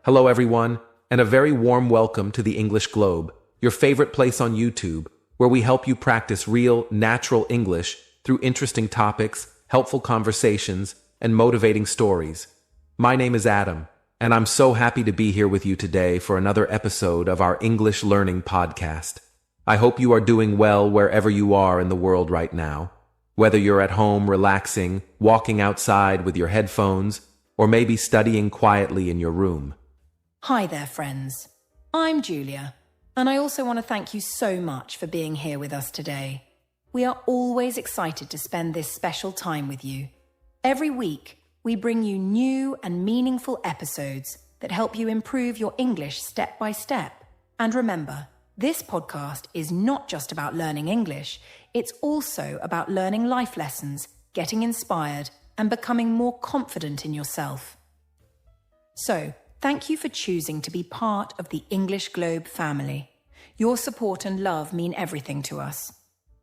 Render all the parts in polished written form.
Hello everyone, and a very warm welcome to the English Globe, your favorite place on YouTube, where we help you practice real, natural English through interesting topics, helpful conversations, and motivating stories. My name is Adam, and I'm so happy to be here with you today for another episode of our English Learning Podcast. I hope you are doing well wherever you are in the world right now. Whether you're at home relaxing, walking outside with your headphones, or maybe studying quietly in your room. Hi there, friends. I'm Julia, and I also want to thank you so much for being here with us today. We are always excited to spend this special time with you. Every week, we bring you new and meaningful episodes that help you improve your English step by step. And remember, this podcast is not just about learning English, it's also about learning life lessons, getting inspired, and becoming more confident in yourself. So, thank you for choosing to be part of the English Globe family. Your support and love mean everything to us.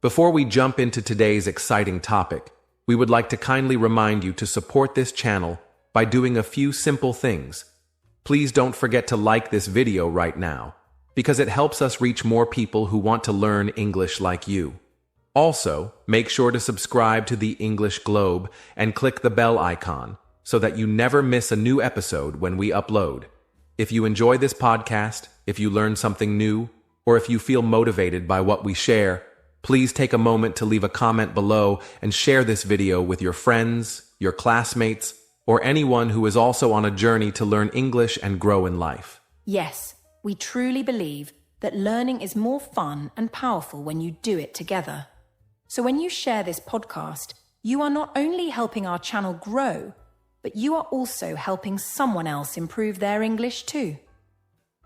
Before we jump into today's exciting topic, we would like to kindly remind you to support this channel by doing a few simple things. Please don't forget to like this video right now, because it helps us reach more people who want to learn English like you. Also, make sure to subscribe to the English Globe and click the bell icon so that you never miss a new episode when we upload. If you enjoy this podcast, if you learn something new, or if you feel motivated by what we share, please take a moment to leave a comment below and share this video with your friends, your classmates, or anyone who is also on a journey to learn English and grow in life. Yes, we truly believe that learning is more fun and powerful when you do it together. So when you share this podcast, you are not only helping our channel grow, but you are also helping someone else improve their English too.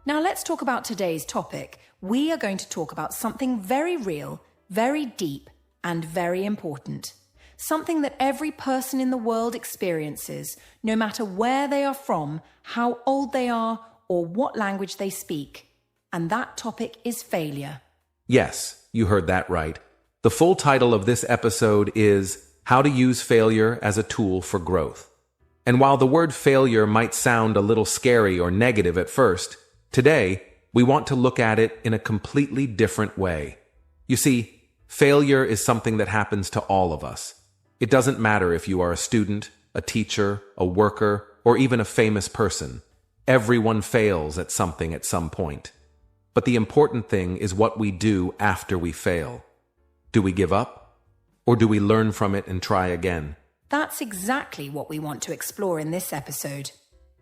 Now let's talk about today's topic. We are going to talk about something very real, very deep, and very important. Something that every person in the world experiences, no matter where they are from, how old they are, or what language they speak. And that topic is failure. Yes, you heard that right. The full title of this episode is How to Use Failure as a Tool for Growth. And while the word failure might sound a little scary or negative at first, today we want to look at it in a completely different way. You see, failure is something that happens to all of us. It doesn't matter if you are a student, a teacher, a worker, or even a famous person. Everyone fails at something at some point. But the important thing is what we do after we fail. Do we give up? Or do we learn from it and try again? That's exactly what we want to explore in this episode.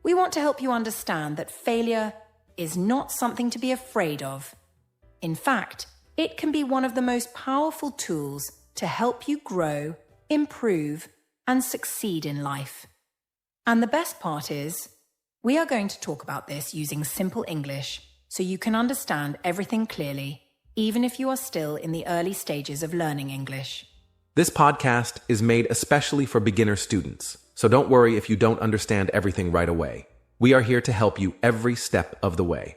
We want to help you understand that failure is not something to be afraid of. In fact, it can be one of the most powerful tools to help you grow, improve, and succeed in life. And the best part is, we are going to talk about this using simple English so you can understand everything clearly, even if you are still in the early stages of learning English. This podcast is made especially for beginner students, so don't worry if you don't understand everything right away. We are here to help you every step of the way.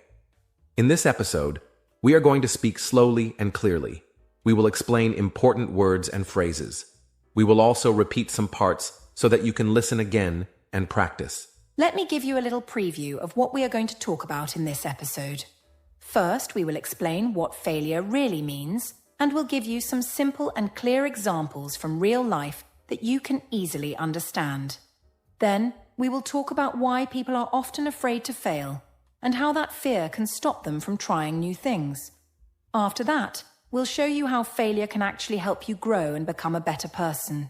In this episode, we are going to speak slowly and clearly. We will explain important words and phrases. We will also repeat some parts so that you can listen again and practice. Let me give you a little preview of what we are going to talk about in this episode. First, we will explain what failure really means, and we'll give you some simple and clear examples from real life that you can easily understand. Then, we will talk about why people are often afraid to fail, and how that fear can stop them from trying new things. After that, we'll show you how failure can actually help you grow and become a better person.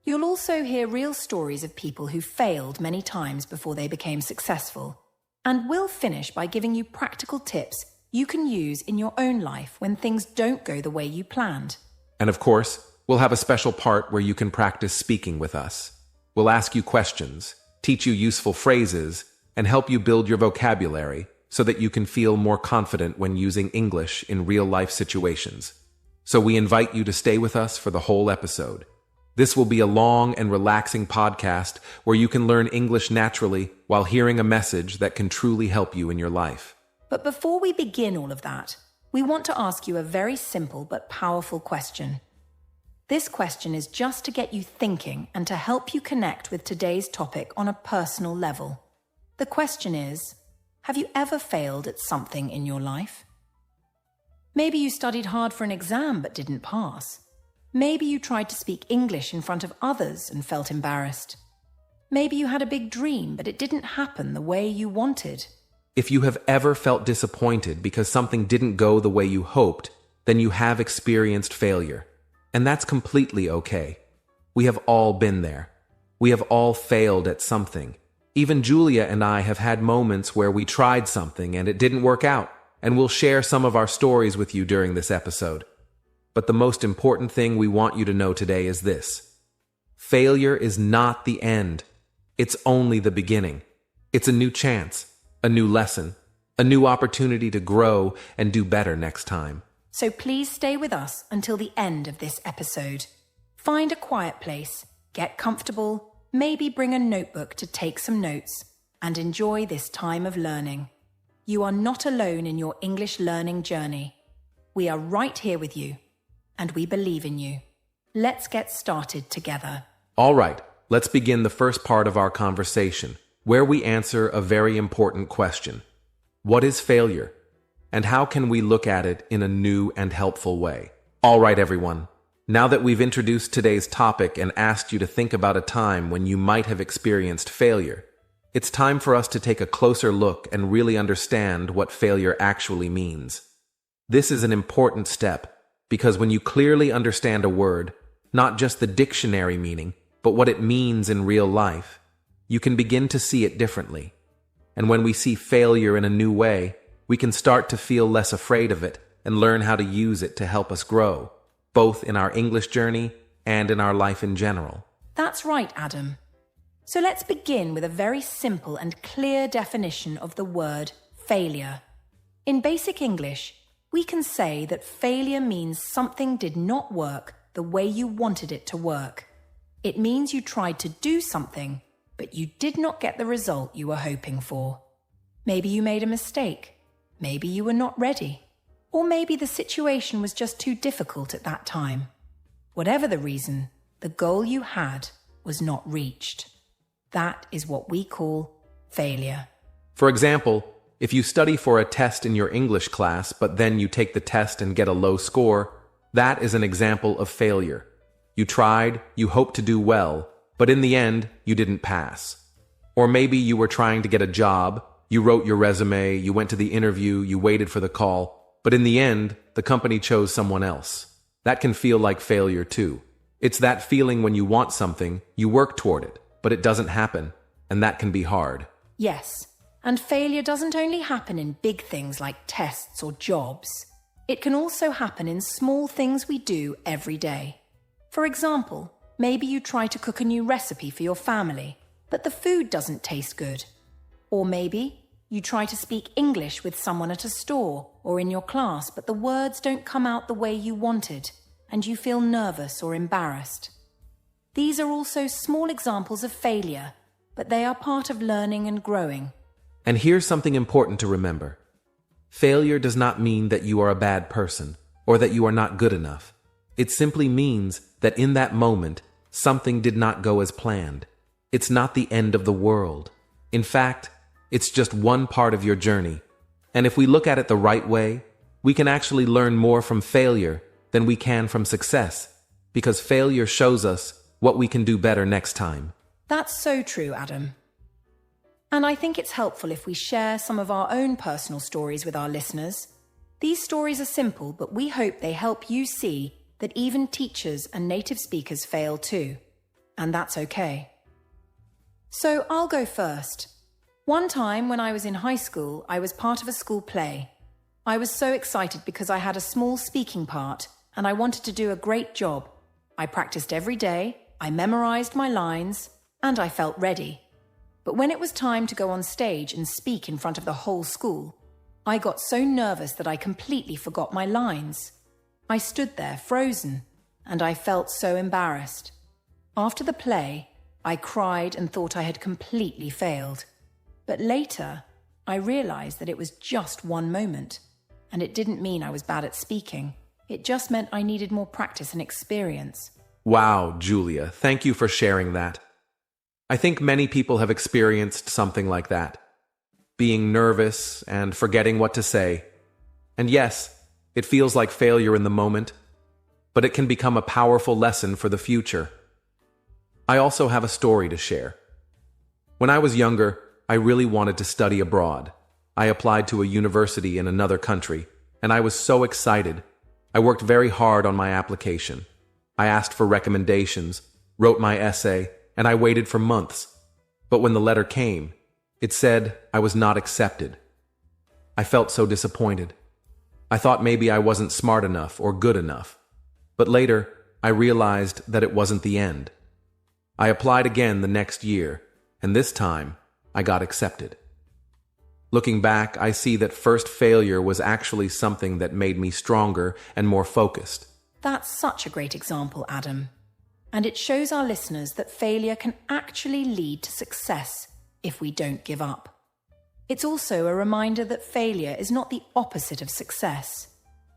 You'll also hear real stories of people who failed many times before they became successful. And we'll finish by giving you practical tips you can use in your own life when things don't go the way you planned. And of course, we'll have a special part where you can practice speaking with us. We'll ask you questions, teach you useful phrases, and help you build your vocabulary so that you can feel more confident when using English in real-life situations. So we invite you to stay with us for the whole episode. This will be a long and relaxing podcast where you can learn English naturally while hearing a message that can truly help you in your life. But before we begin all of that, we want to ask you a very simple but powerful question. This question is just to get you thinking and to help you connect with today's topic on a personal level. The question is, have you ever failed at something in your life? Maybe you studied hard for an exam but didn't pass. Maybe you tried to speak English in front of others and felt embarrassed. Maybe you had a big dream but it didn't happen the way you wanted. If you have ever felt disappointed because something didn't go the way you hoped, then you have experienced failure. And that's completely okay. We have all been there. We have all failed at something. Even Julia and I have had moments where we tried something and it didn't work out, and we'll share some of our stories with you during this episode. But the most important thing we want you to know today is this. Failure is not the end. It's only the beginning. It's a new chance, a new lesson, a new opportunity to grow and do better next time. So please stay with us until the end of this episode. Find a quiet place, get comfortable, maybe bring a notebook to take some notes, and enjoy this time of learning. You are not alone in your English learning journey. We are right here with you, and we believe in you. Let's get started together. All right, let's begin the first part of our conversation, where we answer a very important question. What is failure? And how can we look at it in a new and helpful way? All right, everyone. Now that we've introduced today's topic and asked you to think about a time when you might have experienced failure, it's time for us to take a closer look and really understand what failure actually means. This is an important step because when you clearly understand a word, not just the dictionary meaning, but what it means in real life, you can begin to see it differently. And when we see failure in a new way, we can start to feel less afraid of it and learn how to use it to help us grow, both in our English journey and in our life in general. That's right, Adam. So let's begin with a very simple and clear definition of the word failure. In basic English, we can say that failure means something did not work the way you wanted it to work. It means you tried to do something, but you did not get the result you were hoping for. Maybe you made a mistake. Maybe you were not ready. Or maybe the situation was just too difficult at that time. Whatever the reason, the goal you had was not reached. That is what we call failure. For example, if you study for a test in your English class, but then you take the test and get a low score, that is an example of failure. You tried, you hoped to do well, but in the end, you didn't pass. Or maybe you were trying to get a job, you wrote your resume, you went to the interview, you waited for the call, but in the end, the company chose someone else. That can feel like failure too. It's that feeling when you want something, you work toward it, but it doesn't happen, and that can be hard. Yes, and failure doesn't only happen in big things like tests or jobs. It can also happen in small things we do every day. For example, maybe you try to cook a new recipe for your family, but the food doesn't taste good. Or maybe you try to speak English with someone at a store or in your class, but the words don't come out the way you wanted, and you feel nervous or embarrassed. These are also small examples of failure, but they are part of learning and growing. And here's something important to remember. Failure does not mean that you are a bad person or that you are not good enough. It simply means that in that moment, something did not go as planned. It's not the end of the world. In fact, it's just one part of your journey. And if we look at it the right way, we can actually learn more from failure than we can from success, because failure shows us what we can do better next time. That's so true, Adam. And I think it's helpful if we share some of our own personal stories with our listeners. These stories are simple, but we hope they help you see that even teachers and native speakers fail too. And that's okay. So I'll go first. One time when I was in high school, I was part of a school play. I was so excited because I had a small speaking part and I wanted to do a great job. I practiced every day, I memorized my lines, and I felt ready. But when it was time to go on stage and speak in front of the whole school, I got so nervous that I completely forgot my lines. I stood there frozen, and I felt so embarrassed. After the play, I cried and thought I had completely failed. But later, I realized that it was just one moment, and it didn't mean I was bad at speaking. It just meant I needed more practice and experience. Wow, Julia, thank you for sharing that. I think many people have experienced something like that. being nervous and forgetting what to say. And yes, it feels like failure in the moment, but it can become a powerful lesson for the future. I also have a story to share. When I was younger, I really wanted to study abroad. I applied to a university in another country, and I was so excited. I worked very hard on my application. I asked for recommendations, wrote my essay, and I waited for months. But when the letter came, it said I was not accepted. I felt so disappointed. I thought maybe I wasn't smart enough or good enough. But later, I realized that it wasn't the end. I applied again the next year, and this time, I got accepted. Looking back, I see that first failure was actually something that made me stronger and more focused. That's such a great example, Adam. And it shows our listeners that failure can actually lead to success if we don't give up. It's also a reminder that failure is not the opposite of success.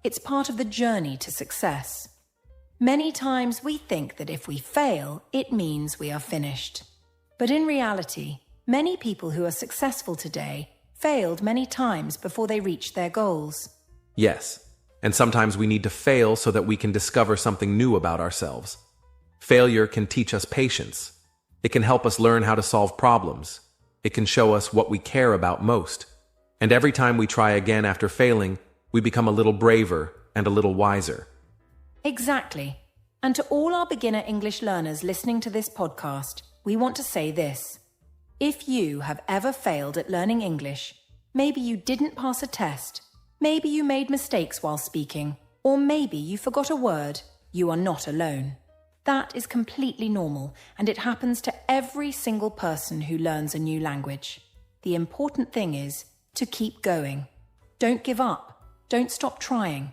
It's part of the journey to success. Many times we think that if we fail, it means we are finished. But in reality, many people who are successful today failed many times before they reached their goals. Yes, and sometimes we need to fail so that we can discover something new about ourselves. Failure can teach us patience. It can help us learn how to solve problems. It can show us what we care about most. And every time we try again after failing, we become a little braver and a little wiser. Exactly. And to all our beginner English learners listening to this podcast, we want to say this. If you have ever failed at learning English, maybe you didn't pass a test, maybe you made mistakes while speaking, or maybe you forgot a word, you are not alone. That is completely normal, and it happens to every single person who learns a new language. The important thing is to keep going. Don't give up. Don't stop trying.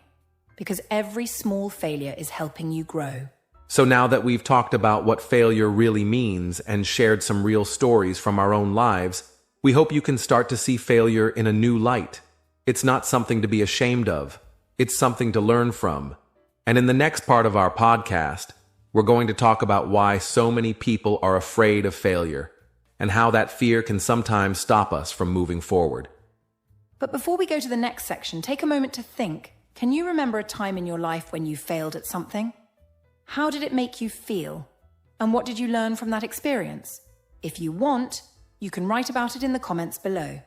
Because every small failure is helping you grow. So now that we've talked about what failure really means and shared some real stories from our own lives, we hope you can start to see failure in a new light. It's not something to be ashamed of. It's something to learn from. And in the next part of our podcast, we're going to talk about why so many people are afraid of failure and how that fear can sometimes stop us from moving forward. But before we go to the next section, take a moment to think. Can you remember a time in your life when you failed at something? How did it make you feel? And what did you learn from that experience? If you want, you can write about it in the comments below.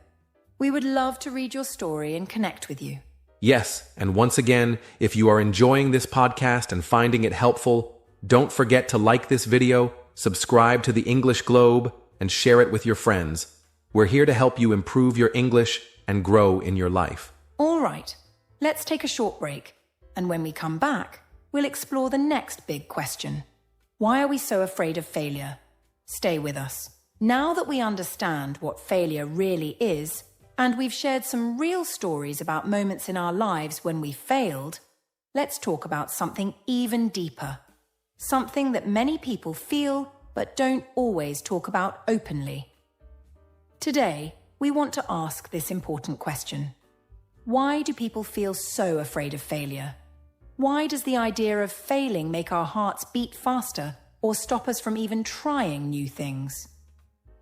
We would love to read your story and connect with you. Yes, and once again, if you are enjoying this podcast and finding it helpful, don't forget to like this video, subscribe to the English Globe, and share it with your friends. We're here to help you improve your English and grow in your life. All right, let's take a short break. And when we come back, we'll explore the next big question. Why are we so afraid of failure? Stay with us. Now that we understand what failure really is, and we've shared some real stories about moments in our lives when we failed, let's talk about something even deeper. Something that many people feel but don't always talk about openly. Today, we want to ask this important question. Why do people feel so afraid of failure? Why does the idea of failing make our hearts beat faster or stop us from even trying new things?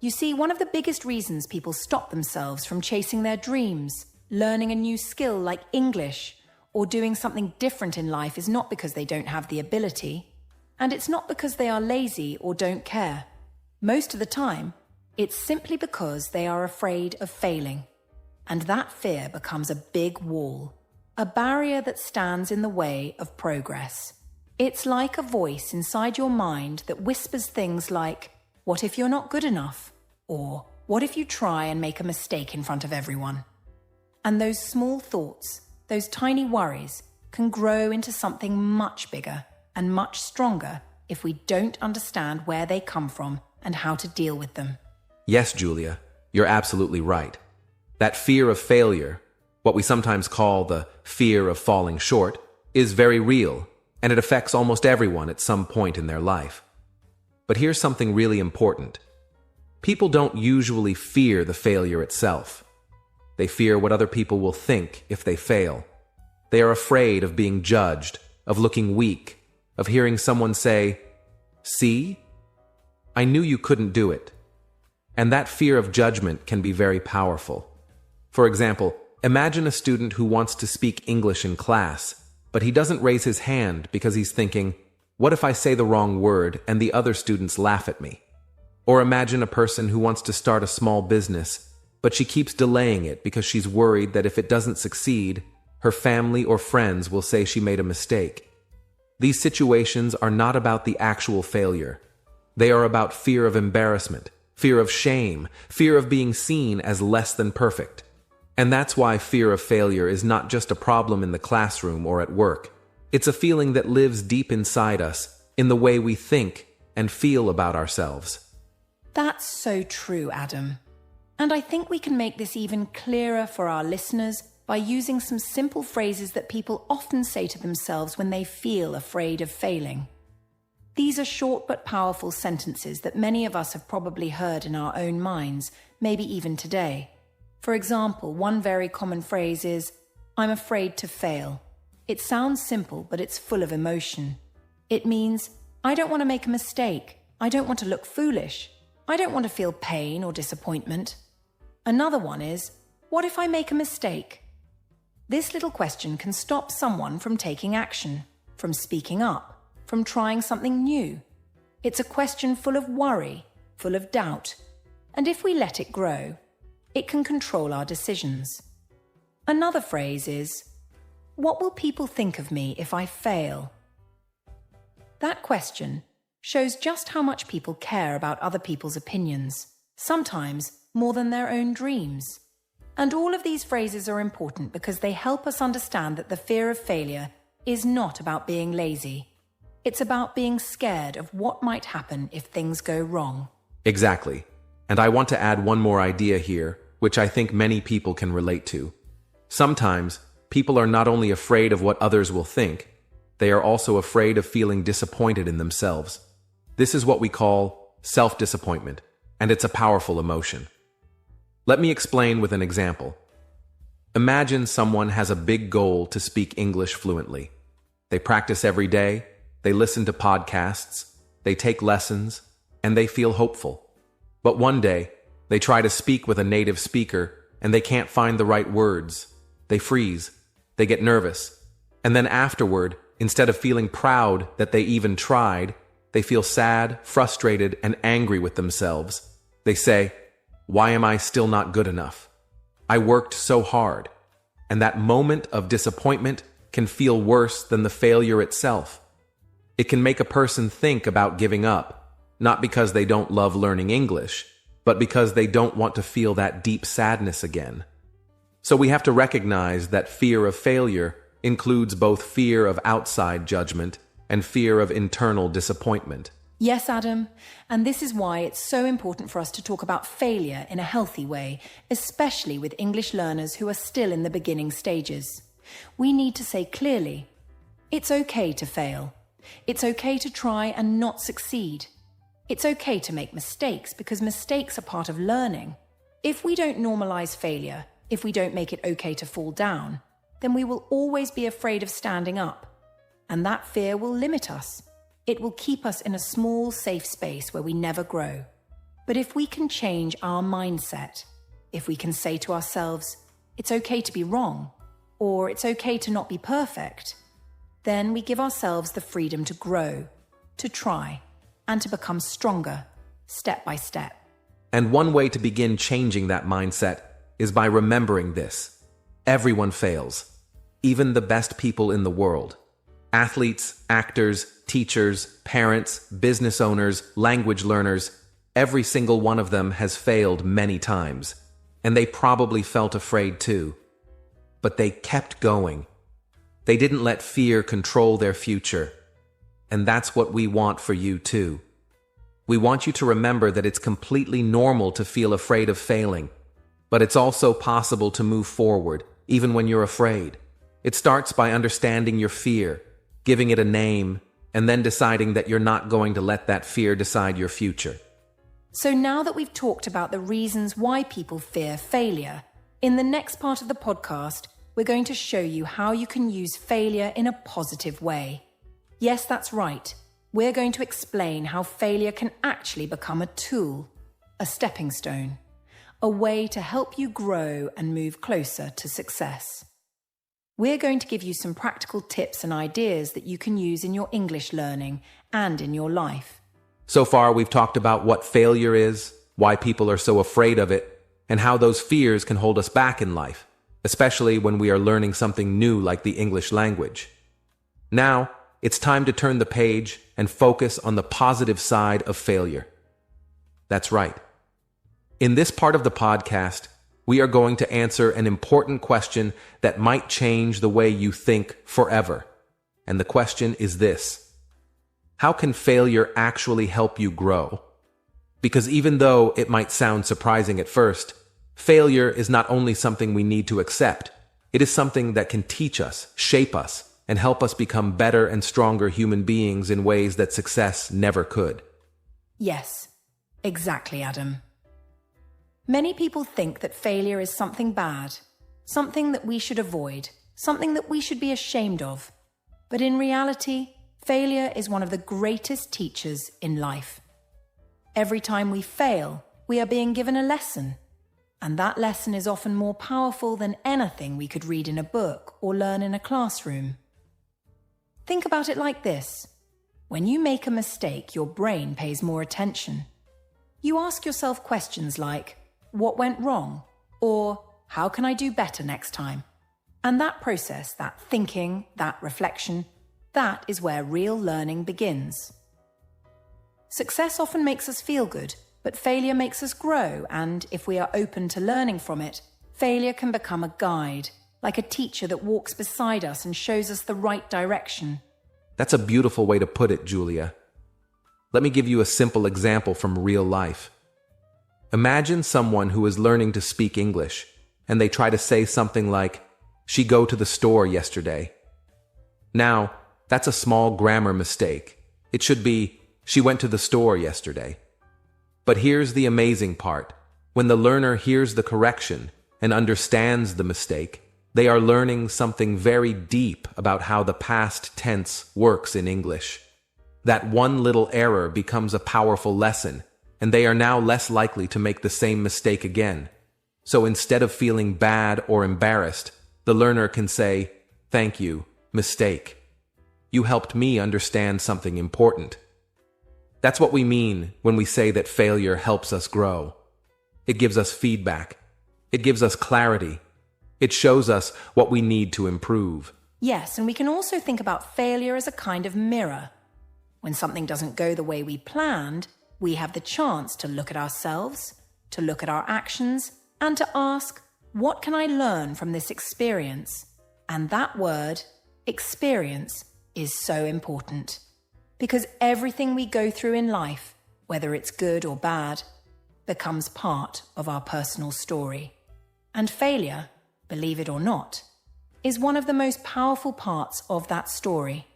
You see, one of the biggest reasons people stop themselves from chasing their dreams, learning a new skill like English, or doing something different in life is not because they don't have the ability, and it's not because they are lazy or don't care. Most of the time, it's simply because they are afraid of failing. And that fear becomes a big wall, a barrier that stands in the way of progress. It's like a voice inside your mind that whispers things like, "What if you're not good enough?" Or, "What if you try and make a mistake in front of everyone?" And those small thoughts, those tiny worries, can grow into something much bigger and much stronger if we don't understand where they come from and how to deal with them. Yes, Julia, you're absolutely right. That fear of failure, what we sometimes call the fear of falling short, is very real, and it affects almost everyone at some point in their life. But here's something really important. People don't usually fear the failure itself. They fear what other people will think if they fail. They are afraid of being judged, of looking weak, of hearing someone say, "See? I knew you couldn't do it." And that fear of judgment can be very powerful. For example, imagine a student who wants to speak English in class, but he doesn't raise his hand because he's thinking, what if I say the wrong word and the other students laugh at me? Or imagine a person who wants to start a small business, but she keeps delaying it because she's worried that if it doesn't succeed, her family or friends will say she made a mistake. These situations are not about the actual failure. They are about fear of embarrassment, fear of shame, fear of being seen as less than perfect. And that's why fear of failure is not just a problem in the classroom or at work. It's a feeling that lives deep inside us, in the way we think and feel about ourselves. That's so true, Adam. And I think we can make this even clearer for our listeners by using some simple phrases that people often say to themselves when they feel afraid of failing. These are short but powerful sentences that many of us have probably heard in our own minds, maybe even today. For example, one very common phrase is, "I'm afraid to fail." It sounds simple, but it's full of emotion. It means, I don't want to make a mistake. I don't want to look foolish. I don't want to feel pain or disappointment. Another one is, what if I make a mistake? This little question can stop someone from taking action, from speaking up, from trying something new. It's a question full of worry, full of doubt. And if we let it grow, it can control our decisions. Another phrase is, what will people think of me if I fail? That question shows just how much people care about other people's opinions, sometimes more than their own dreams. And all of these phrases are important because they help us understand that the fear of failure is not about being lazy. It's about being scared of what might happen if things go wrong. Exactly. And I want to add one more idea here, which I think many people can relate to. Sometimes, people are not only afraid of what others will think, they are also afraid of feeling disappointed in themselves. This is what we call self-disappointment, and it's a powerful emotion. Let me explain with an example. Imagine someone has a big goal to speak English fluently. They practice every day, they listen to podcasts, they take lessons, and they feel hopeful. But one day, they try to speak with a native speaker, and they can't find the right words. They freeze, they get nervous, and then afterward, instead of feeling proud that they even tried, they feel sad, frustrated, and angry with themselves. They say, why am I still not good enough? I worked so hard. And that moment of disappointment can feel worse than the failure itself. It can make a person think about giving up, not because they don't love learning English, but because they don't want to feel that deep sadness again. So we have to recognize that fear of failure includes both fear of outside judgment and fear of internal disappointment. Yes, Adam, and this is why it's so important for us to talk about failure in a healthy way, especially with English learners who are still in the beginning stages. We need to say clearly, it's okay to fail. It's okay to try and not succeed. It's okay to make mistakes because mistakes are part of learning. If we don't normalize failure, if we don't make it okay to fall down, then we will always be afraid of standing up. And that fear will limit us. It will keep us in a small, safe space where we never grow. But if we can change our mindset, if we can say to ourselves, it's okay to be wrong, or it's okay to not be perfect, then we give ourselves the freedom to grow, to try, and to become stronger, step by step. And one way to begin changing that mindset is by remembering this. Everyone fails, even the best people in the world. Athletes, actors, teachers, parents, business owners, language learners, every single one of them has failed many times, and they probably felt afraid too. But they kept going. They didn't let fear control their future. And that's what we want for you too. We want you to remember that it's completely normal to feel afraid of failing, but it's also possible to move forward, even when you're afraid. It starts by understanding your fear, giving it a name, and then deciding that you're not going to let that fear decide your future. So now that we've talked about the reasons why people fear failure, in the next part of the podcast, we're going to show you how you can use failure in a positive way. Yes, that's right. We're going to explain how failure can actually become a tool, a stepping stone. a way to help you grow and move closer to success. We're going to give you some practical tips and ideas that you can use in your English learning and in your life. So far, we've talked about what failure is, why people are so afraid of it, and how those fears can hold us back in life, especially when we are learning something new like the English language. Now, it's time to turn the page and focus on the positive side of failure. That's right. In this part of the podcast, we are going to answer an important question that might change the way you think forever. And the question is this: how can failure actually help you grow? Because even though it might sound surprising at first, failure is not only something we need to accept, it is something that can teach us, shape us, and help us become better and stronger human beings in ways that success never could. Yes, exactly, Adam. Many people think that failure is something bad, something that we should avoid, something that we should be ashamed of. But in reality, failure is one of the greatest teachers in life. Every time we fail, we are being given a lesson. And that lesson is often more powerful than anything we could read in a book or learn in a classroom. Think about it like this. When you make a mistake, your brain pays more attention. You ask yourself questions like, what went wrong? Or how can I do better next time? And that process, that thinking, that reflection, that is where real learning begins. Success often makes us feel good, but failure makes us grow, and if we are open to learning from it, failure can become a guide, like a teacher that walks beside us and shows us the right direction. That's a beautiful way to put it, Julia. Let me give you a simple example from real life. Imagine someone who is learning to speak English, and they try to say something like, "She go to the store yesterday." Now, that's a small grammar mistake. It should be, "She went to the store yesterday." But here's the amazing part. When the learner hears the correction and understands the mistake, they are learning something very deep about how the past tense works in English. That one little error becomes a powerful lesson, and they are now less likely to make the same mistake again. So instead of feeling bad or embarrassed, the learner can say, "Thank you, mistake. You helped me understand something important." That's what we mean when we say that failure helps us grow. It gives us feedback. It gives us clarity. It shows us what we need to improve. Yes, and we can also think about failure as a kind of mirror. When something doesn't go the way we planned, we have the chance to look at ourselves, to look at our actions, and to ask, what can I learn from this experience? And that word, experience, is so important. Because everything we go through in life, whether it's good or bad, becomes part of our personal story. And failure, believe it or not, is one of the most powerful parts of that story.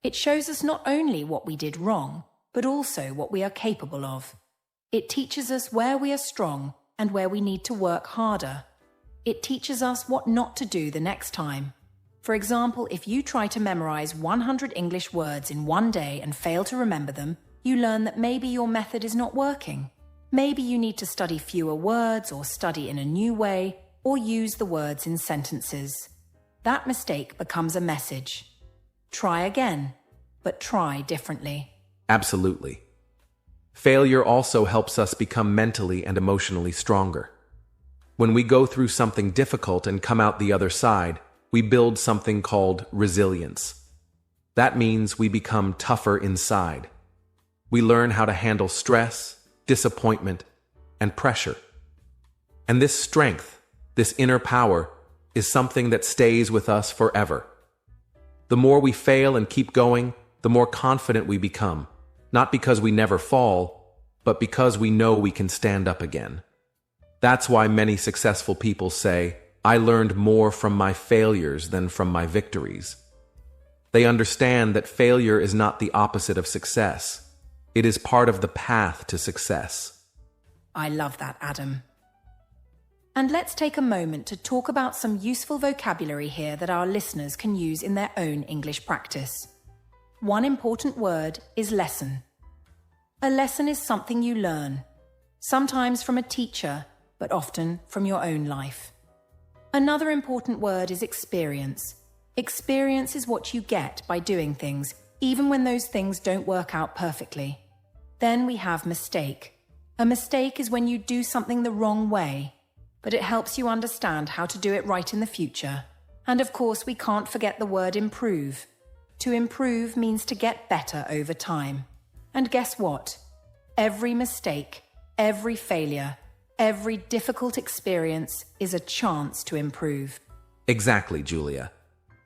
It shows us not only what we did wrong, but also what we are capable of. It teaches us where we are strong and where we need to work harder. It teaches us what not to do the next time. For example, if you try to memorize 100 English words in one day and fail to remember them, you learn that maybe your method is not working. Maybe you need to study fewer words or study in a new way or use the words in sentences. That mistake becomes a message. Try again, but try differently. Absolutely. Failure also helps us become mentally and emotionally stronger. When we go through something difficult and come out the other side, we build something called resilience. That means we become tougher inside. We learn how to handle stress, disappointment, and pressure. And this strength, this inner power, is something that stays with us forever. The more we fail and keep going, the more confident we become, not because we never fall, but because we know we can stand up again. That's why many successful people say, "I learned more from my failures than from my victories." They understand that failure is not the opposite of success. It is part of the path to success. I love that, Adam. And let's take a moment to talk about some useful vocabulary here that our listeners can use in their own English practice. One important word is lesson. A lesson is something you learn, sometimes from a teacher, but often from your own life. Another important word is experience. Experience is what you get by doing things, even when those things don't work out perfectly. Then we have mistake. A mistake is when you do something the wrong way, but it helps you understand how to do it right in the future. And of course, we can't forget the word improve. To improve means to get better over time. And guess what? Every mistake, every failure, every difficult experience is a chance to improve. Exactly, Julia.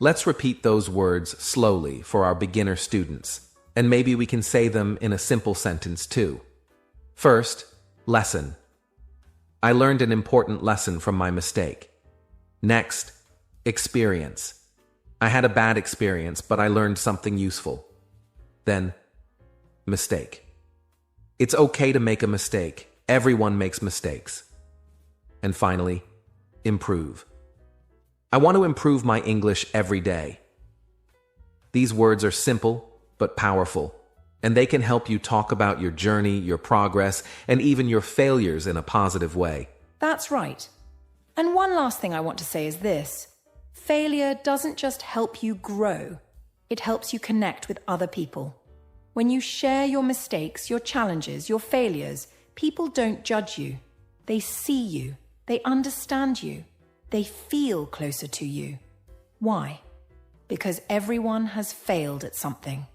Let's repeat those words slowly for our beginner students, and maybe we can say them in a simple sentence too. First, lesson. I learned an important lesson from my mistake. Next, experience. I had a bad experience, but I learned something useful. Then, mistake. It's okay to make a mistake. Everyone makes mistakes. And finally, improve. I want to improve my English every day. These words are simple but powerful, and they can help you talk about your journey, your progress, and even your failures in a positive way. That's right. And one last thing I want to say is this. Failure doesn't just help you grow, it helps you connect with other people. When you share your mistakes, your challenges, your failures, people don't judge you. They see you. They understand you. They feel closer to you. Why? Because everyone has failed at something.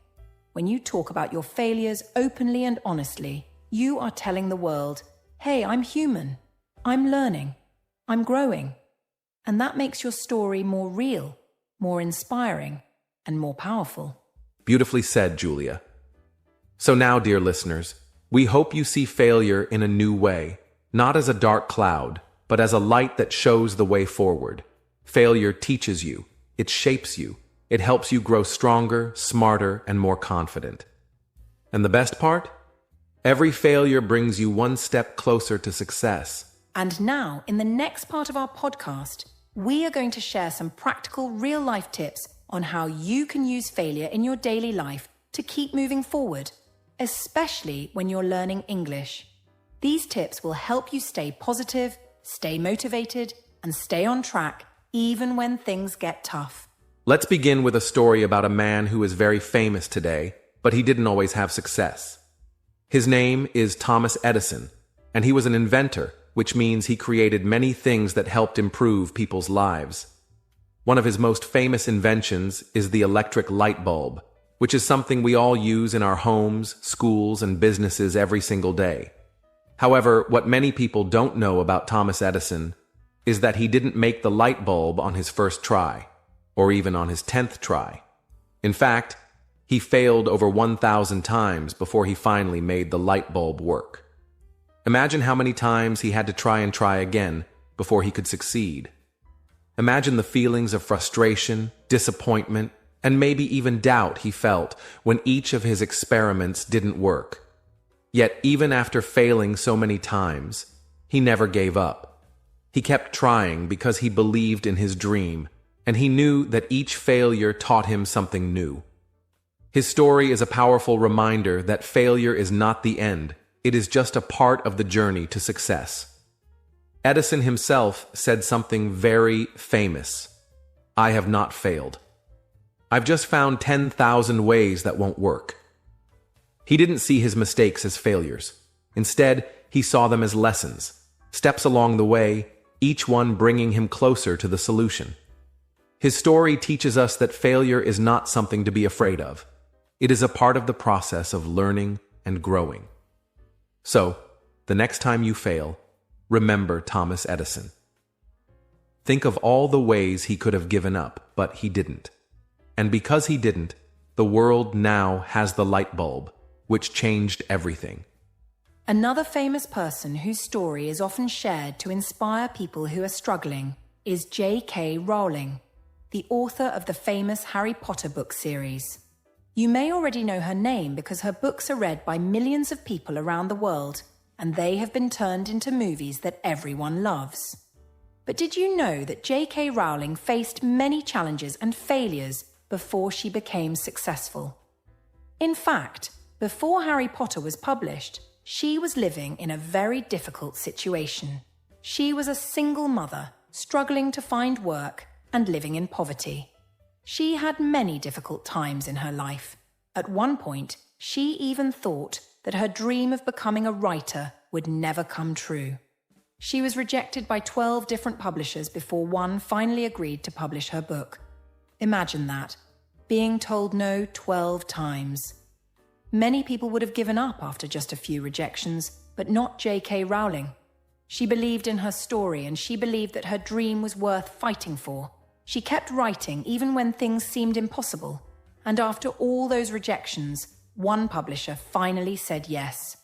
When you talk about your failures openly and honestly, you are telling the world, hey, I'm human. I'm learning. I'm growing. And that makes your story more real, more inspiring, and more powerful. Beautifully said, Julia. So now, dear listeners, we hope you see failure in a new way, not as a dark cloud, but as a light that shows the way forward. Failure teaches you, it shapes you, it helps you grow stronger, smarter, and more confident. And the best part? Every failure brings you one step closer to success. And now, in the next part of our podcast, we are going to share some practical real-life tips on how you can use failure in your daily life to keep moving forward, especially when you're learning English. These tips will help you stay positive, stay motivated, and stay on track even when things get tough. Let's begin with a story about a man who is very famous today, but he didn't always have success. His name is Thomas Edison, and he was an inventor, which means he created many things that helped improve people's lives. One of his most famous inventions is the electric light bulb, which is something we all use in our homes, schools, and businesses every single day. However, what many people don't know about Thomas Edison is that he didn't make the light bulb on his first try, or even on his 10th try. In fact, he failed over 1,000 times before he finally made the light bulb work. Imagine how many times he had to try again before he could succeed. Imagine the feelings of frustration, disappointment, and maybe even doubt he felt when each of his experiments didn't work. Yet even after failing so many times, he never gave up. He kept trying because he believed in his dream, and he knew that each failure taught him something new. His story is a powerful reminder that failure is not the end, it is just a part of the journey to success. Edison himself said something very famous. I have not failed. I've just found 10,000 ways that won't work. He didn't see his mistakes as failures. Instead, he saw them as lessons, steps along the way, each one bringing him closer to the solution. His story teaches us that failure is not something to be afraid of. It is a part of the process of learning and growing. So, the next time you fail, remember Thomas Edison. Think of all the ways he could have given up, but he didn't. And because he didn't, the world now has the light bulb, which changed everything. Another famous person whose story is often shared to inspire people who are struggling is J.K. Rowling, the author of the famous Harry Potter book series. You may already know her name because her books are read by millions of people around the world, and they have been turned into movies that everyone loves. But did you know that J.K. Rowling faced many challenges and failures before she became successful? In fact, before Harry Potter was published, she was living in a very difficult situation. She was a single mother, struggling to find work and living in poverty. She had many difficult times in her life. At one point, she even thought that her dream of becoming a writer would never come true. She was rejected by 12 different publishers before one finally agreed to publish her book. Imagine that, being told no 12 times. Many people would have given up after just a few rejections, but not J.K. Rowling. She believed in her story, and she believed that her dream was worth fighting for. She kept writing even when things seemed impossible. And after all those rejections, one publisher finally said yes.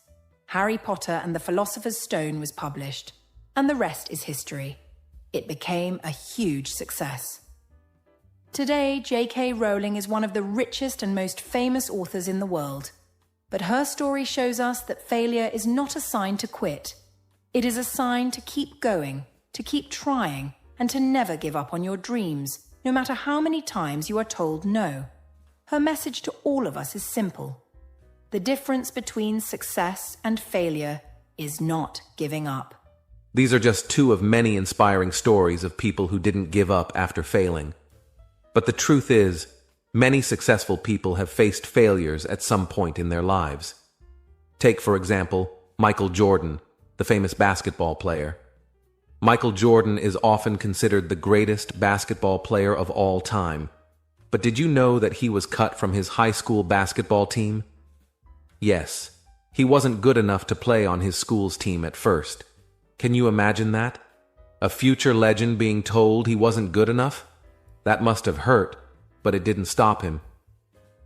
Harry Potter and the Philosopher's Stone was published, and the rest is history. It became a huge success. Today, J.K. Rowling is one of the richest and most famous authors in the world. But her story shows us that failure is not a sign to quit. It is a sign to keep going, to keep trying, and to never give up on your dreams, no matter how many times you are told no. Her message to all of us is simple. The difference between success and failure is not giving up. These are just two of many inspiring stories of people who didn't give up after failing. But the truth is, many successful people have faced failures at some point in their lives. Take, for example, Michael Jordan, the famous basketball player. Michael Jordan is often considered the greatest basketball player of all time. But did you know that he was cut from his high school basketball team? Yes, he wasn't good enough to play on his school's team at first. Can you imagine that? A future legend being told he wasn't good enough? That must have hurt, but it didn't stop him.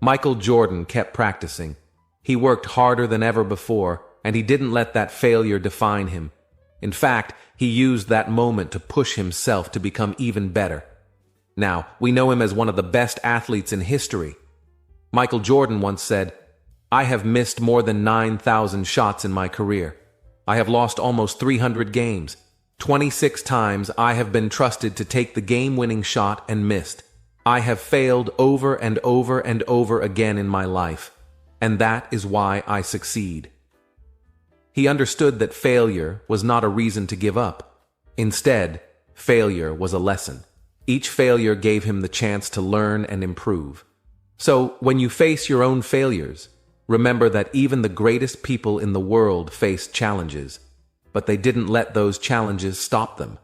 Michael Jordan kept practicing. He worked harder than ever before, and he didn't let that failure define him. In fact, he used that moment to push himself to become even better. Now, we know him as one of the best athletes in history. Michael Jordan once said, "I have missed more than 9,000 shots in my career. I have lost almost 300 games. 26 times I have been trusted to take the game-winning shot and missed. I have failed over and over and over again in my life, and that is why I succeed." He understood that failure was not a reason to give up. Instead, failure was a lesson. Each failure gave him the chance to learn and improve. So, when you face your own failures, remember that even the greatest people in the world faced challenges, but they didn't let those challenges stop them.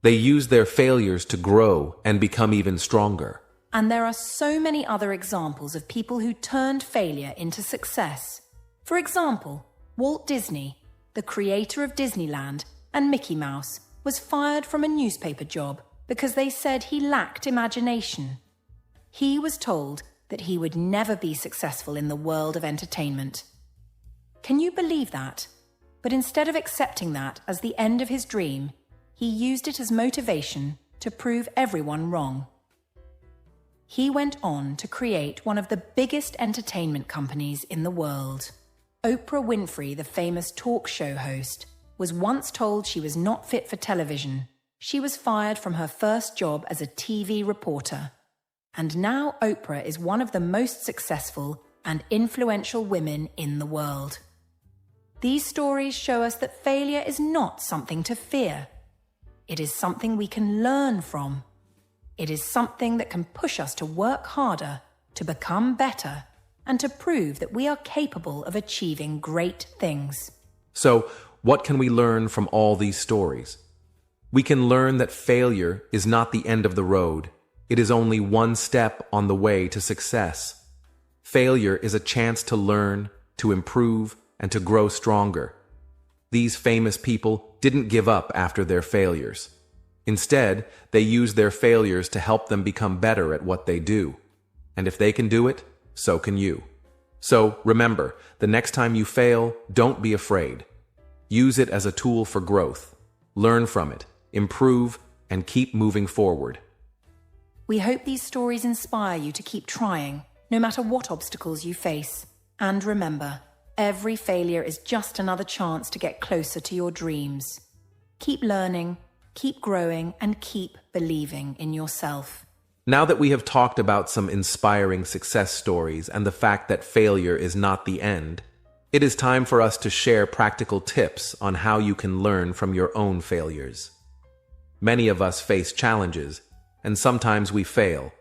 They used their failures to grow and become even stronger. And there are so many other examples of people who turned failure into success. For example, Walt Disney, the creator of Disneyland, and Mickey Mouse, was fired from a newspaper job because they said he lacked imagination. He was told that he would never be successful in the world of entertainment. Can you believe that? But instead of accepting that as the end of his dream, he used it as motivation to prove everyone wrong. He went on to create one of the biggest entertainment companies in the world. Oprah Winfrey, the famous talk show host, was once told she was not fit for television. She was fired from her first job as a TV reporter. And now Oprah is one of the most successful and influential women in the world. These stories show us that failure is not something to fear. It is something we can learn from. It is something that can push us to work harder, to become better, and to prove that we are capable of achieving great things. So, what can we learn from all these stories? We can learn that failure is not the end of the road. It is only one step on the way to success. Failure is a chance to learn, to improve, and to grow stronger. These famous people didn't give up after their failures. Instead, they used their failures to help them become better at what they do. And if they can do it, so can you. So remember, the next time you fail, don't be afraid. Use it as a tool for growth. Learn from it, improve, and keep moving forward. We hope these stories inspire you to keep trying, no matter what obstacles you face. And remember, every failure is just another chance to get closer to your dreams. Keep learning, keep growing, and keep believing in yourself. Now that we have talked about some inspiring success stories and the fact that failure is not the end, It is time for us to share practical tips on how you can learn from your own failures. Many of us face challenges, and sometimes we fail,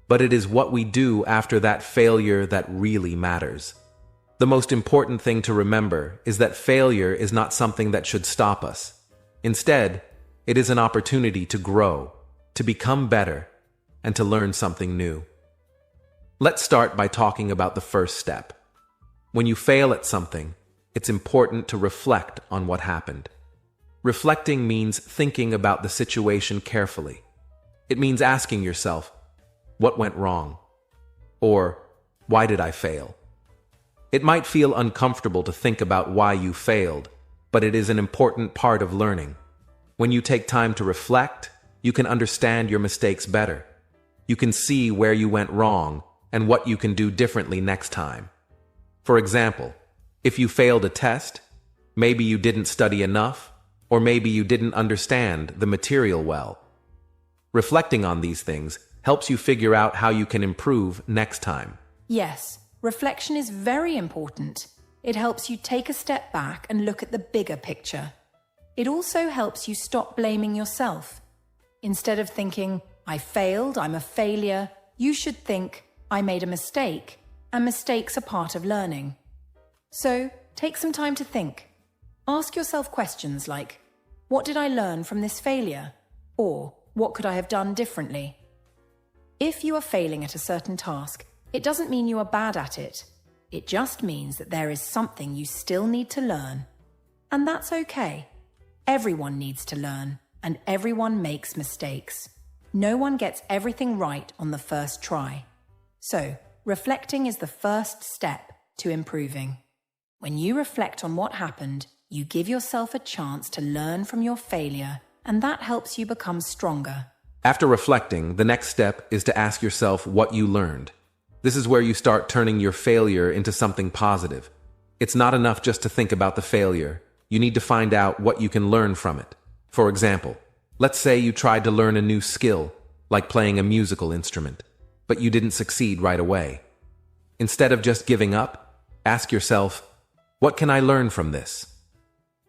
but it is what we do after that failure that really matters. The most important thing to remember is that failure is not something that should stop us. Instead, it is an opportunity to grow, to become better, and to learn something new. Let's start by talking about the first step. When you fail at something, it's important to reflect on what happened. Reflecting means thinking about the situation carefully. It means asking yourself, what went wrong? Or, why did I fail? It might feel uncomfortable to think about why you failed, but it is an important part of learning. When you take time to reflect, you can understand your mistakes better. You can see where you went wrong and what you can do differently next time. For example, if you failed a test, maybe you didn't study enough, or maybe you didn't understand the material well. Reflecting on these things helps you figure out how you can improve next time. Yes, reflection is very important. It helps you take a step back and look at the bigger picture. It also helps you stop blaming yourself. Instead of thinking, I failed, I'm a failure, you should think, I made a mistake, and mistakes are part of learning. So, take some time to think. Ask yourself questions like, what did I learn from this failure? Or, what could I have done differently? If you are failing at a certain task, it doesn't mean you are bad at it. It just means that there is something you still need to learn. And that's okay. Everyone needs to learn, and everyone makes mistakes. No one gets everything right on the first try. So, reflecting is the first step to improving. When you reflect on what happened, you give yourself a chance to learn from your failure, and that helps you become stronger. After reflecting, the next step is to ask yourself what you learned. This is where you start turning your failure into something positive. It's not enough just to think about the failure. You need to find out what you can learn from it. For example, let's say you tried to learn a new skill, like playing a musical instrument, but you didn't succeed right away. Instead of just giving up, ask yourself, what can I learn from this?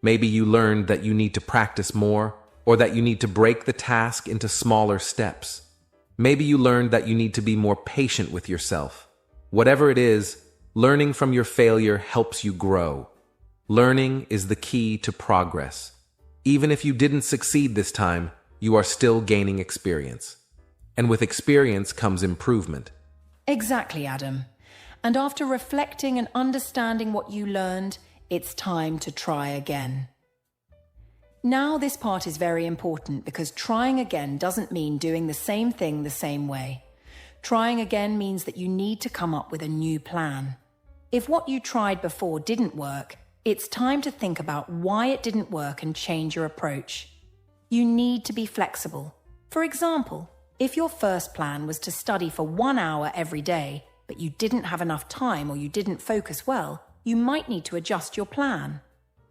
Maybe you learned that you need to practice more, or that you need to break the task into smaller steps. Maybe you learned that you need to be more patient with yourself. Whatever it is, learning from your failure helps you grow. Learning is the key to progress. Even if you didn't succeed this time, you are still gaining experience. And with experience comes improvement. Exactly, Adam. And after reflecting and understanding what you learned, it's time to try again. Now this part is very important because trying again doesn't mean doing the same thing the same way. Trying again means that you need to come up with a new plan. If what you tried before didn't work, it's time to think about why it didn't work and change your approach. You need to be flexible. For example, if your first plan was to study for 1 hour every day, but you didn't have enough time or you didn't focus well, you might need to adjust your plan.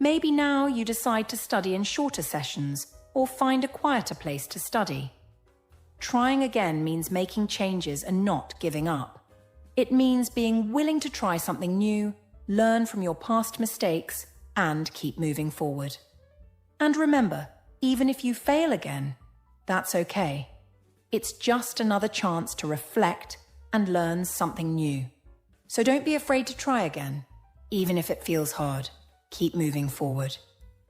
Maybe now you decide to study in shorter sessions or find a quieter place to study. Trying again means making changes and not giving up. It means being willing to try something new, learn from your past mistakes, and keep moving forward. And remember, even if you fail again, that's okay. It's just another chance to reflect and learn something new. So don't be afraid to try again, even if it feels hard. Keep moving forward.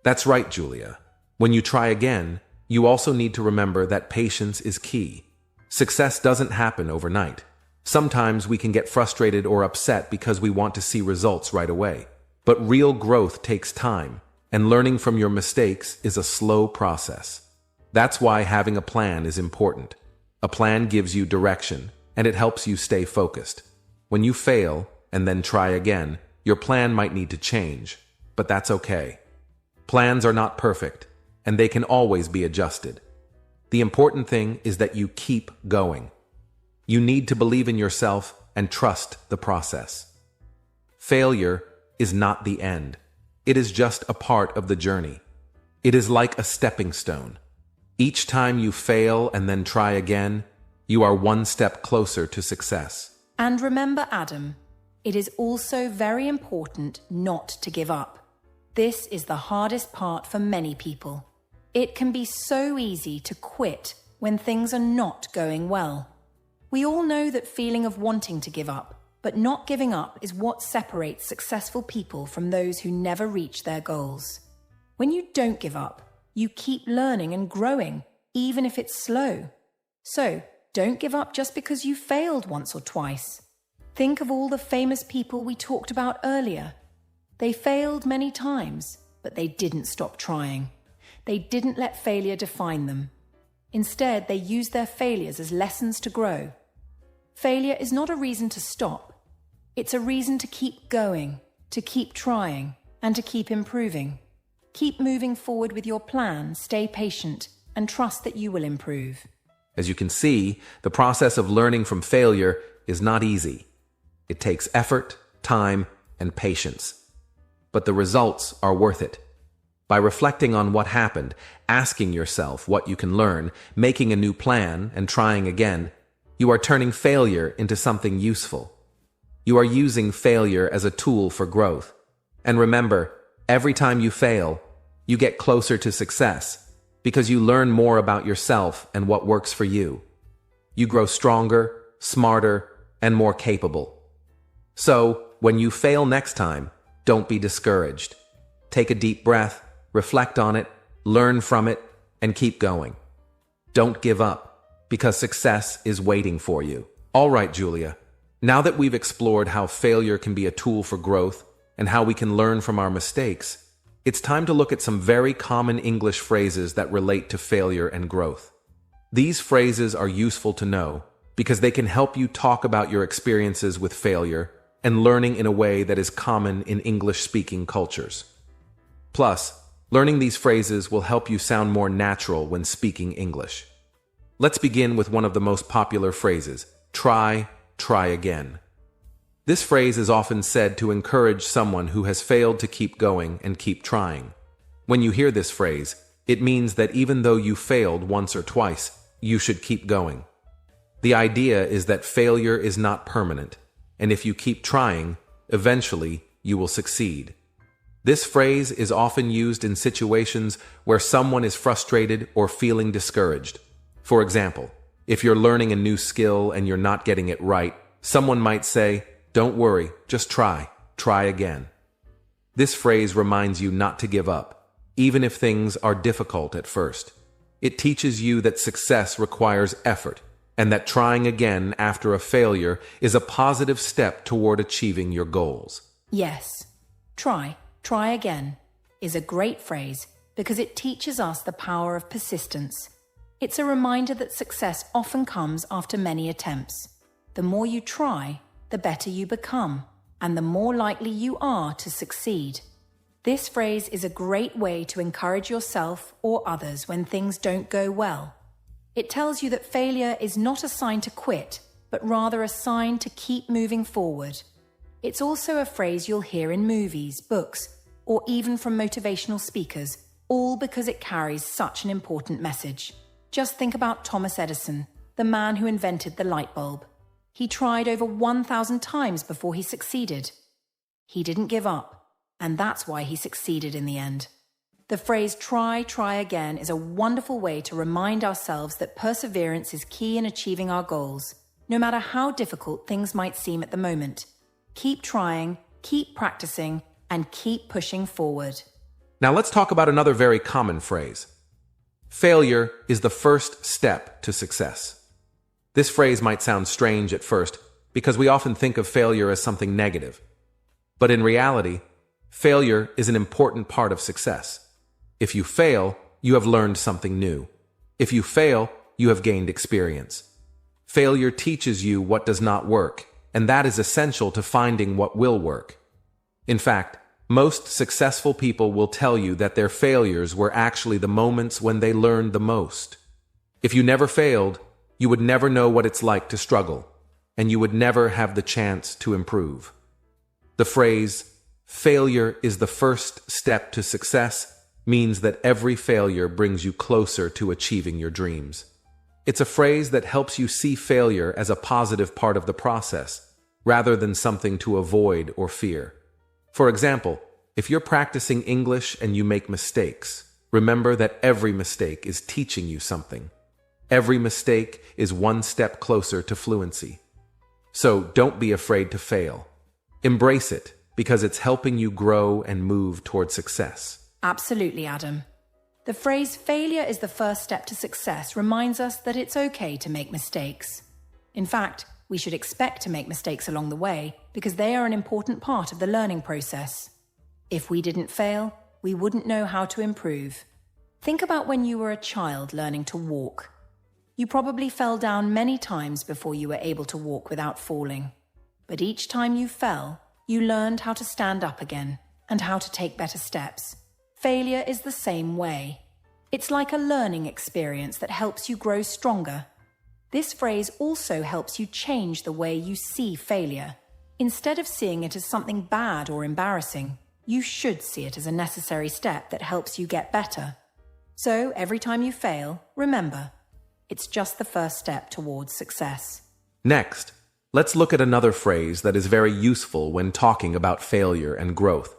That's right, Julia. When you try again, you also need to remember that patience is key. Success doesn't happen overnight. Sometimes we can get frustrated or upset because we want to see results right away. But real growth takes time, and learning from your mistakes is a slow process. That's why having a plan is important. A plan gives you direction, and it helps you stay focused. When you fail, and then try again, your plan might need to change. But that's okay. Plans are not perfect, and they can always be adjusted. The important thing is that you keep going. You need to believe in yourself and trust the process. Failure is not the end. It is just a part of the journey. It is like a stepping stone. Each time you fail and then try again, you are one step closer to success. And remember, Adam, It is also very important not to give up. This is the hardest part for many people. It can be so easy to quit when things are not going well. We all know that feeling of wanting to give up, but not giving up is what separates successful people from those who never reach their goals. When you don't give up, you keep learning and growing, even if it's slow. So, don't give up just because you failed once or twice. Think of all the famous people we talked about earlier. They failed many times, but they didn't stop trying. They didn't let failure define them. Instead, they used their failures as lessons to grow. Failure is not a reason to stop. It's a reason to keep going, to keep trying, and to keep improving. Keep moving forward with your plan, stay patient, and trust that you will improve. As you can see, the process of learning from failure is not easy. It takes effort, time, and patience. But the results are worth it. By reflecting on what happened, asking yourself what you can learn, making a new plan, and trying again, you are turning failure into something useful. You are using failure as a tool for growth. And remember, every time you fail, you get closer to success because you learn more about yourself and what works for you. You grow stronger, smarter, and more capable. So, when you fail next time, don't be discouraged. Take a deep breath, reflect on it, learn from it, and keep going. Don't give up, because success is waiting for you. All right, Julia. Now that we've explored how failure can be a tool for growth and how we can learn from our mistakes, it's time to look at some very common English phrases that relate to failure and growth. These phrases are useful to know because they can help you talk about your experiences with failure and learning in a way that is common in English-speaking cultures. Plus, learning these phrases will help you sound more natural when speaking English. Let's begin with one of the most popular phrases, try again. This phrase is often said to encourage someone who has failed to keep going and keep trying. When you hear this phrase, it means that even though you failed once or twice, you should keep going. The idea is that failure is not permanent, and if you keep trying, eventually you will succeed. This phrase is often used in situations where someone is frustrated or feeling discouraged. For example, if you're learning a new skill and you're not getting it right, someone might say, "Don't worry, just try again." This phrase reminds you not to give up, even if things are difficult at first. It teaches you that success requires effort, and that trying again after a failure is a positive step toward achieving your goals. Yes, try again is a great phrase because it teaches us the power of persistence. It's a reminder that success often comes after many attempts. The more you try, the better you become, and the more likely you are to succeed. This phrase is a great way to encourage yourself or others when things don't go well. It tells you that failure is not a sign to quit, but rather a sign to keep moving forward. It's also a phrase you'll hear in movies, books, or even from motivational speakers, all because it carries such an important message. Just think about Thomas Edison, the man who invented the light bulb. He tried over 1,000 times before he succeeded. He didn't give up, and that's why he succeeded in the end. The phrase try again is a wonderful way to remind ourselves that perseverance is key in achieving our goals, no matter how difficult things might seem at the moment. Keep trying, keep practicing, and keep pushing forward. Now let's talk about another very common phrase. Failure is the first step to success. This phrase might sound strange at first because we often think of failure as something negative. But in reality, failure is an important part of success. If you fail, you have learned something new. If you fail, you have gained experience. Failure teaches you what does not work, and that is essential to finding what will work. In fact, most successful people will tell you that their failures were actually the moments when they learned the most. If you never failed, you would never know what it's like to struggle, and you would never have the chance to improve. The phrase, failure is the first step to success, means that every failure brings you closer to achieving your dreams. It's a phrase that helps you see failure as a positive part of the process, rather than something to avoid or fear. For example, if you're practicing English and you make mistakes, remember that every mistake is teaching you something. Every mistake is one step closer to fluency. So don't be afraid to fail. Embrace it because it's helping you grow and move toward success. Absolutely, Adam. The phrase failure is the first step to success reminds us that it's okay to make mistakes. In fact, we should expect to make mistakes along the way because they are an important part of the learning process. If we didn't fail, we wouldn't know how to improve. Think about when you were a child learning to walk. You probably fell down many times before you were able to walk without falling. But each time you fell, you learned how to stand up again and how to take better steps. Failure is the same way. It's like a learning experience that helps you grow stronger. This phrase also helps you change the way you see failure. Instead of seeing it as something bad or embarrassing, you should see it as a necessary step that helps you get better. So every time you fail, remember, it's just the first step towards success. Next, let's look at another phrase that is very useful when talking about failure and growth.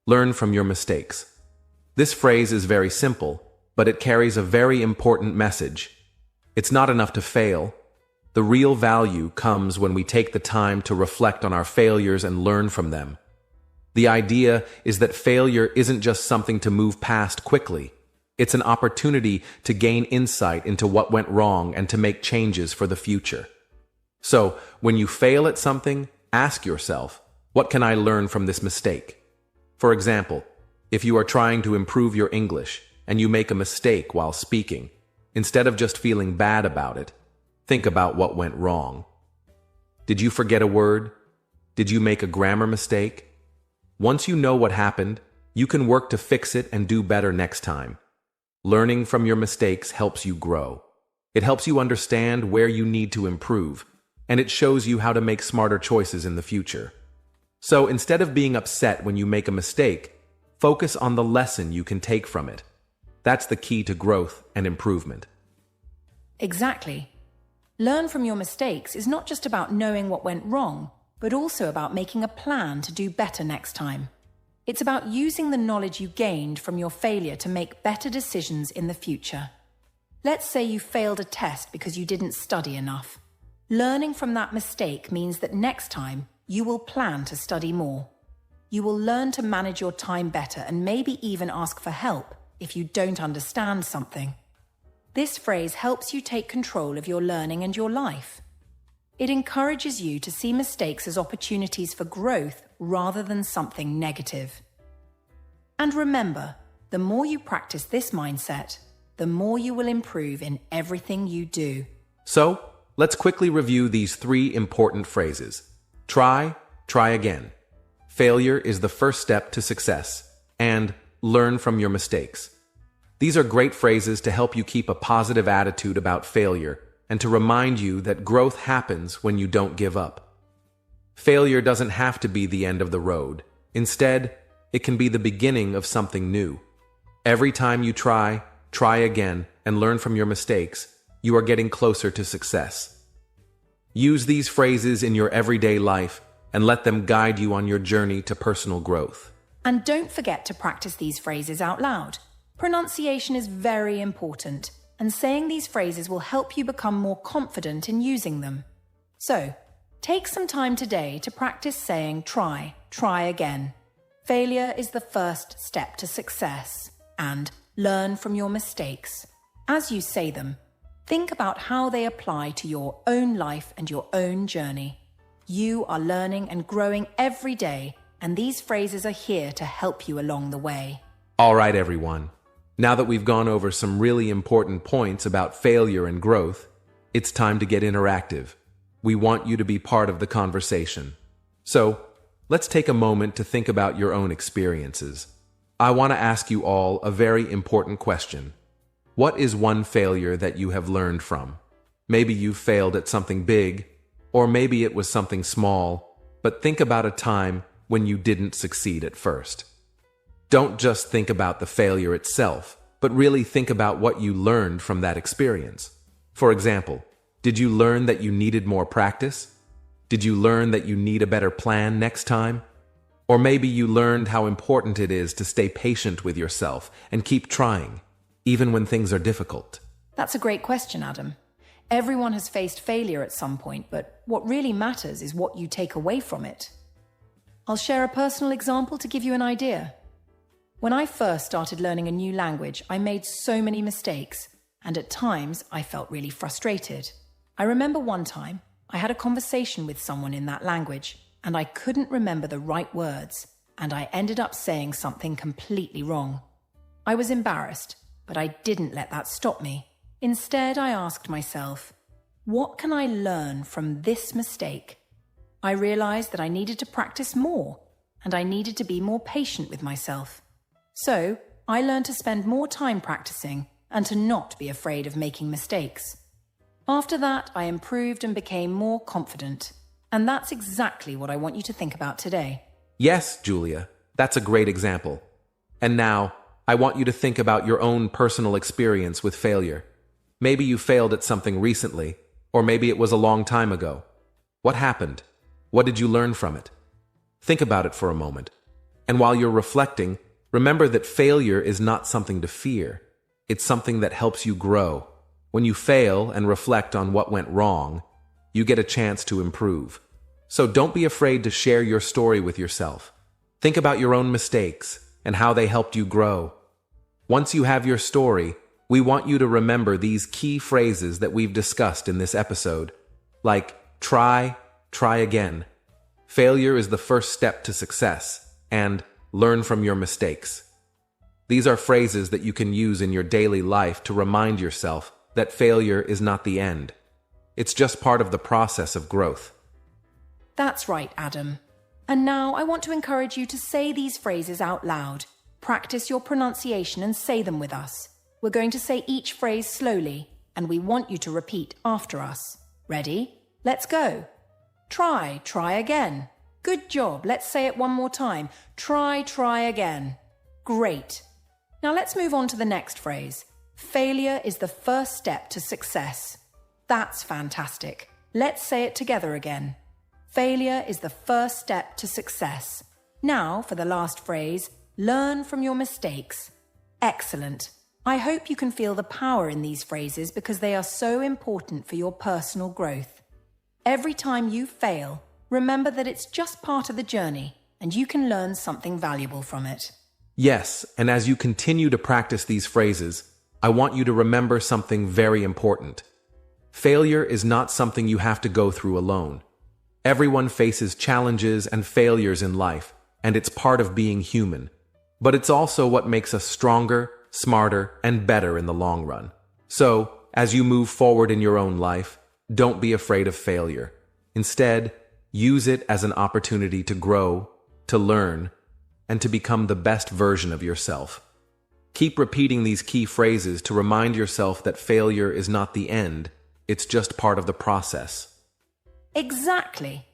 Learn from your mistakes. This phrase is very simple, but it carries a very important message. It's not enough to fail. The real value comes when we take the time to reflect on our failures and learn from them. The idea is that failure isn't just something to move past quickly. It's an opportunity to gain insight into what went wrong and to make changes for the future. So, when you fail at something, ask yourself, what can I learn from this mistake? For example, if you are trying to improve your English and you make a mistake while speaking, instead of just feeling bad about it, think about what went wrong. Did you forget a word? Did you make a grammar mistake? Once you know what happened, you can work to fix it and do better next time. Learning from your mistakes helps you grow. It helps you understand where you need to improve, and it shows you how to make smarter choices in the future. So instead of being upset when you make a mistake, focus on the lesson you can take from it. That's the key to growth and improvement. Exactly. Learn from your mistakes is not just about knowing what went wrong, but also about making a plan to do better next time. It's about using the knowledge you gained from your failure to make better decisions in the future. Let's say you failed a test because you didn't study enough. Learning from that mistake means that next time, you will plan to study more. You will learn to manage your time better and maybe even ask for help if you don't understand something. This phrase helps you take control of your learning and your life. It encourages you to see mistakes as opportunities for growth rather than something negative. And remember, the more you practice this mindset, the more you will improve in everything you do. So, let's quickly review these 3 important phrases. Try again. Failure is the first step to success. And learn from your mistakes. These are great phrases to help you keep a positive attitude about failure and to remind you that growth happens when you don't give up. Failure doesn't have to be the end of the road. Instead, it can be the beginning of something new. Every time you try again, and learn from your mistakes, you are getting closer to success. Use these phrases in your everyday life and let them guide you on your journey to personal growth. And don't forget to practice these phrases out loud. Pronunciation is very important, and saying these phrases will help you become more confident in using them. So, take some time today to practice saying try again. Failure is the first step to success, and learn from your mistakes. As you say them, think about how they apply to your own life and your own journey. You are learning and growing every day, and these phrases are here to help you along the way. All right, everyone. Now that we've gone over some really important points about failure and growth, it's time to get interactive. We want you to be part of the conversation. So, let's take a moment to think about your own experiences. I want to ask you all a very important question. What is one failure that you have learned from? Maybe you failed at something big, or maybe it was something small, but think about a time when you didn't succeed at first. Don't just think about the failure itself, but really think about what you learned from that experience. For example, did you learn that you needed more practice? Did you learn that you need a better plan next time? Or maybe you learned how important it is to stay patient with yourself and keep trying, even when things are difficult. That's a great question, Adam. Everyone has faced failure at some point, but what really matters is what you take away from it. I'll share a personal example to give you an idea. When I first started learning a new language, I made so many mistakes, and at times I felt really frustrated. I remember one time I had a conversation with someone in that language, and I couldn't remember the right words, and I ended up saying something completely wrong. I was embarrassed, but I didn't let that stop me. Instead, I asked myself, what can I learn from this mistake? I realized that I needed to practice more, and I needed to be more patient with myself. So, I learned to spend more time practicing and to not be afraid of making mistakes. After that, I improved and became more confident. And that's exactly what I want you to think about today. Yes, Julia, that's a great example. And now, I want you to think about your own personal experience with failure. Maybe you failed at something recently, or maybe it was a long time ago. What happened? What did you learn from it? Think about it for a moment. And while you're reflecting, remember that failure is not something to fear. It's something that helps you grow. When you fail and reflect on what went wrong, you get a chance to improve. So don't be afraid to share your story with yourself. Think about your own mistakes and how they helped you grow. Once you have your story, we want you to remember these key phrases that we've discussed in this episode, like try again. Failure is the first step to success, and learn from your mistakes. These are phrases that you can use in your daily life to remind yourself that failure is not the end. It's just part of the process of growth. That's right, Adam. And now I want to encourage you to say these phrases out loud. Practice your pronunciation and say them with us. We're going to say each phrase slowly, and we want you to repeat after us. Ready? Let's go. Try again. Good job. Let's say it one more time. Try again. Great. Now let's move on to the next phrase. Failure is the first step to success. That's fantastic. Let's say it together again. Failure is the first step to success. Now, for the last phrase, learn from your mistakes. Excellent. I hope you can feel the power in these phrases because they are so important for your personal growth. Every time you fail, remember that it's just part of the journey and you can learn something valuable from it. Yes, and as you continue to practice these phrases, I want you to remember something very important. Failure is not something you have to go through alone. Everyone faces challenges and failures in life, and it's part of being human. But it's also what makes us stronger, smarter, and better in the long run. So, as you move forward in your own life, don't be afraid of failure. Instead, use it as an opportunity to grow, to learn, and to become the best version of yourself. Keep repeating these key phrases to remind yourself that failure is not the end, it's just part of the process. Exactly.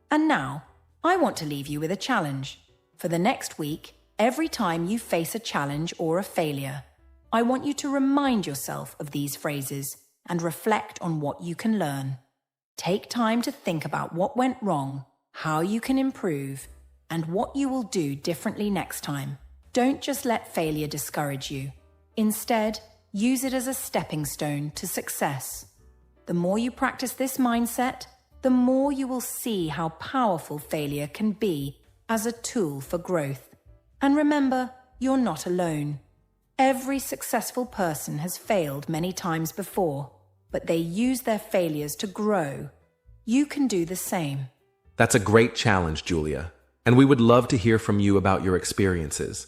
And now, I want to leave you with a challenge. For the next week, every time you face a challenge or a failure, I want you to remind yourself of these phrases and reflect on what you can learn. Take time to think about what went wrong, how you can improve, and what you will do differently next time. Don't just let failure discourage you. Instead, use it as a stepping stone to success. The more you practice this mindset, the more you will see how powerful failure can be as a tool for growth. And remember, you're not alone. Every successful person has failed many times before, but they use their failures to grow. You can do the same. That's a great challenge, Julia, and we would love to hear from you about your experiences.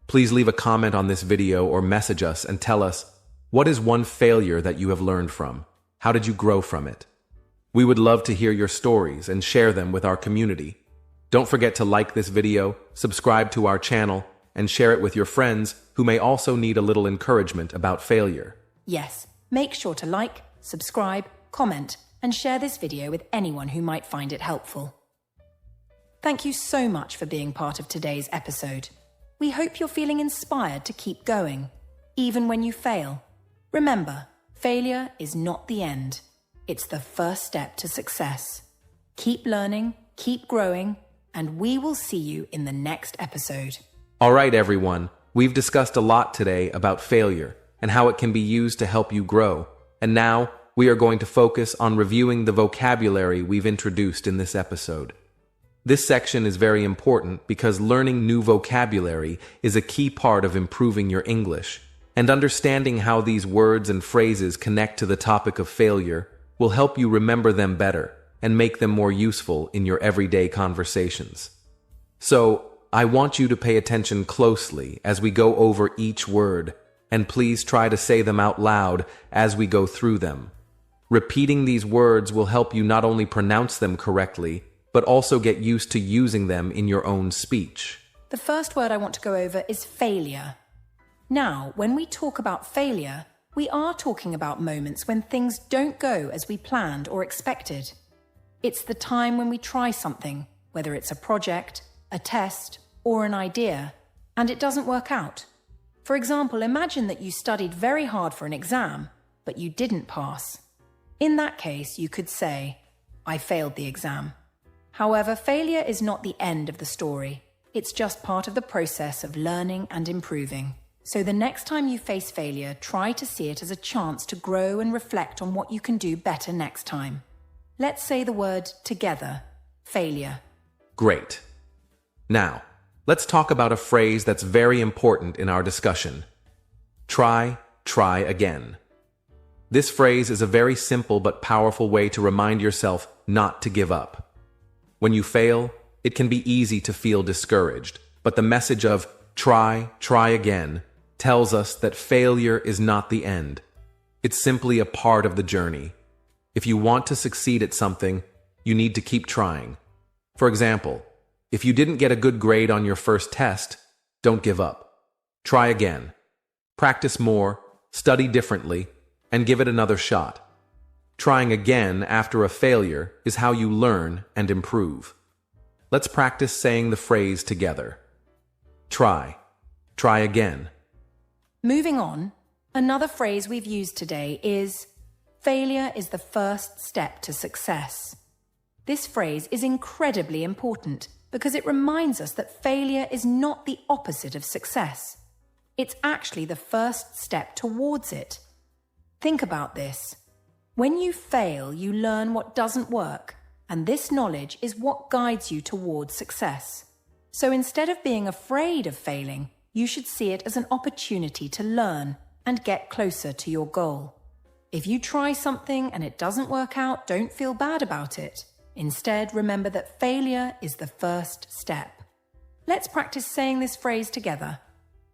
Please leave a comment on this video or message us and tell us, what is one failure that you have learned from? How did you grow from it? We would love to hear your stories and share them with our community. Don't forget to like this video, subscribe to our channel, and share it with your friends who may also need a little encouragement about failure. Yes, make sure to like, subscribe, comment, and share this video with anyone who might find it helpful. Thank you so much for being part of today's episode. We hope you're feeling inspired to keep going, even when you fail. Remember, failure is not the end. It's the first step to success. Keep learning, keep growing, and we will see you in the next episode. All right, everyone. We've discussed a lot today about failure and how it can be used to help you grow. And now we are going to focus on reviewing the vocabulary we've introduced in this episode. This section is very important because learning new vocabulary is a key part of improving your English, and understanding how these words and phrases connect to the topic of failure will help you remember them better and make them more useful in your everyday conversations. So, I want you to pay attention closely as we go over each word, and please try to say them out loud as we go through them. Repeating these words will help you not only pronounce them correctly, but also get used to using them in your own speech. The first word I want to go over is failure. Now, when we talk about failure, we are talking about moments when things don't go as we planned or expected. It's the time when we try something, whether it's a project, a test, or an idea, and it doesn't work out. For example, imagine that you studied very hard for an exam, but you didn't pass. In that case, you could say, "I failed the exam." However, failure is not the end of the story. It's just part of the process of learning and improving. So the next time you face failure, try to see it as a chance to grow and reflect on what you can do better next time. Let's say the word together, failure. Great. Now, let's talk about a phrase that's very important in our discussion. Try again. This phrase is a very simple but powerful way to remind yourself not to give up. When you fail, it can be easy to feel discouraged, but the message of try again tells us that failure is not the end. It's simply a part of the journey. If you want to succeed at something, you need to keep trying. For example, if you didn't get a good grade on your first test, don't give up. Try again. Practice more, study differently, and give it another shot. Trying again after a failure is how you learn and improve. Let's practice saying the phrase together. Try again. Moving on, another phrase we've used today is failure is the first step to success. This phrase is incredibly important because it reminds us that failure is not the opposite of success. It's actually the first step towards it. Think about this. When you fail, you learn what doesn't work, and this knowledge is what guides you towards success. So instead of being afraid of failing, you should see it as an opportunity to learn and get closer to your goal. If you try something and it doesn't work out, don't feel bad about it. Instead, remember that failure is the first step. Let's practice saying this phrase together.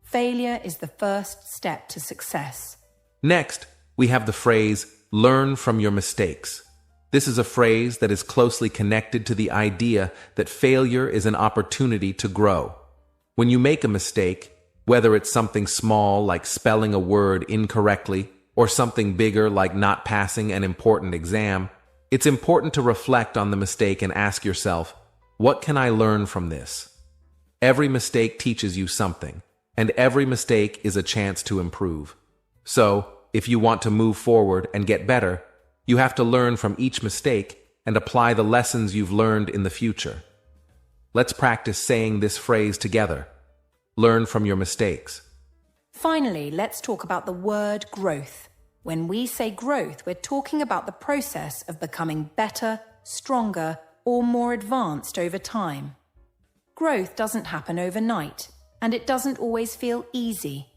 Failure is the first step to success. Next, we have the phrase, learn from your mistakes. This is a phrase that is closely connected to the idea that failure is an opportunity to grow. When you make a mistake, whether it's something small like spelling a word incorrectly or something bigger like not passing an important exam, it's important to reflect on the mistake and ask yourself, what can I learn from this? Every mistake teaches you something, and every mistake is a chance to improve. So, if you want to move forward and get better, you have to learn from each mistake and apply the lessons you've learned in the future. Let's practice saying this phrase together. Learn from your mistakes. Finally, let's talk about the word growth. When we say growth, we're talking about the process of becoming better, stronger, or more advanced over time. Growth doesn't happen overnight, and it doesn't always feel easy.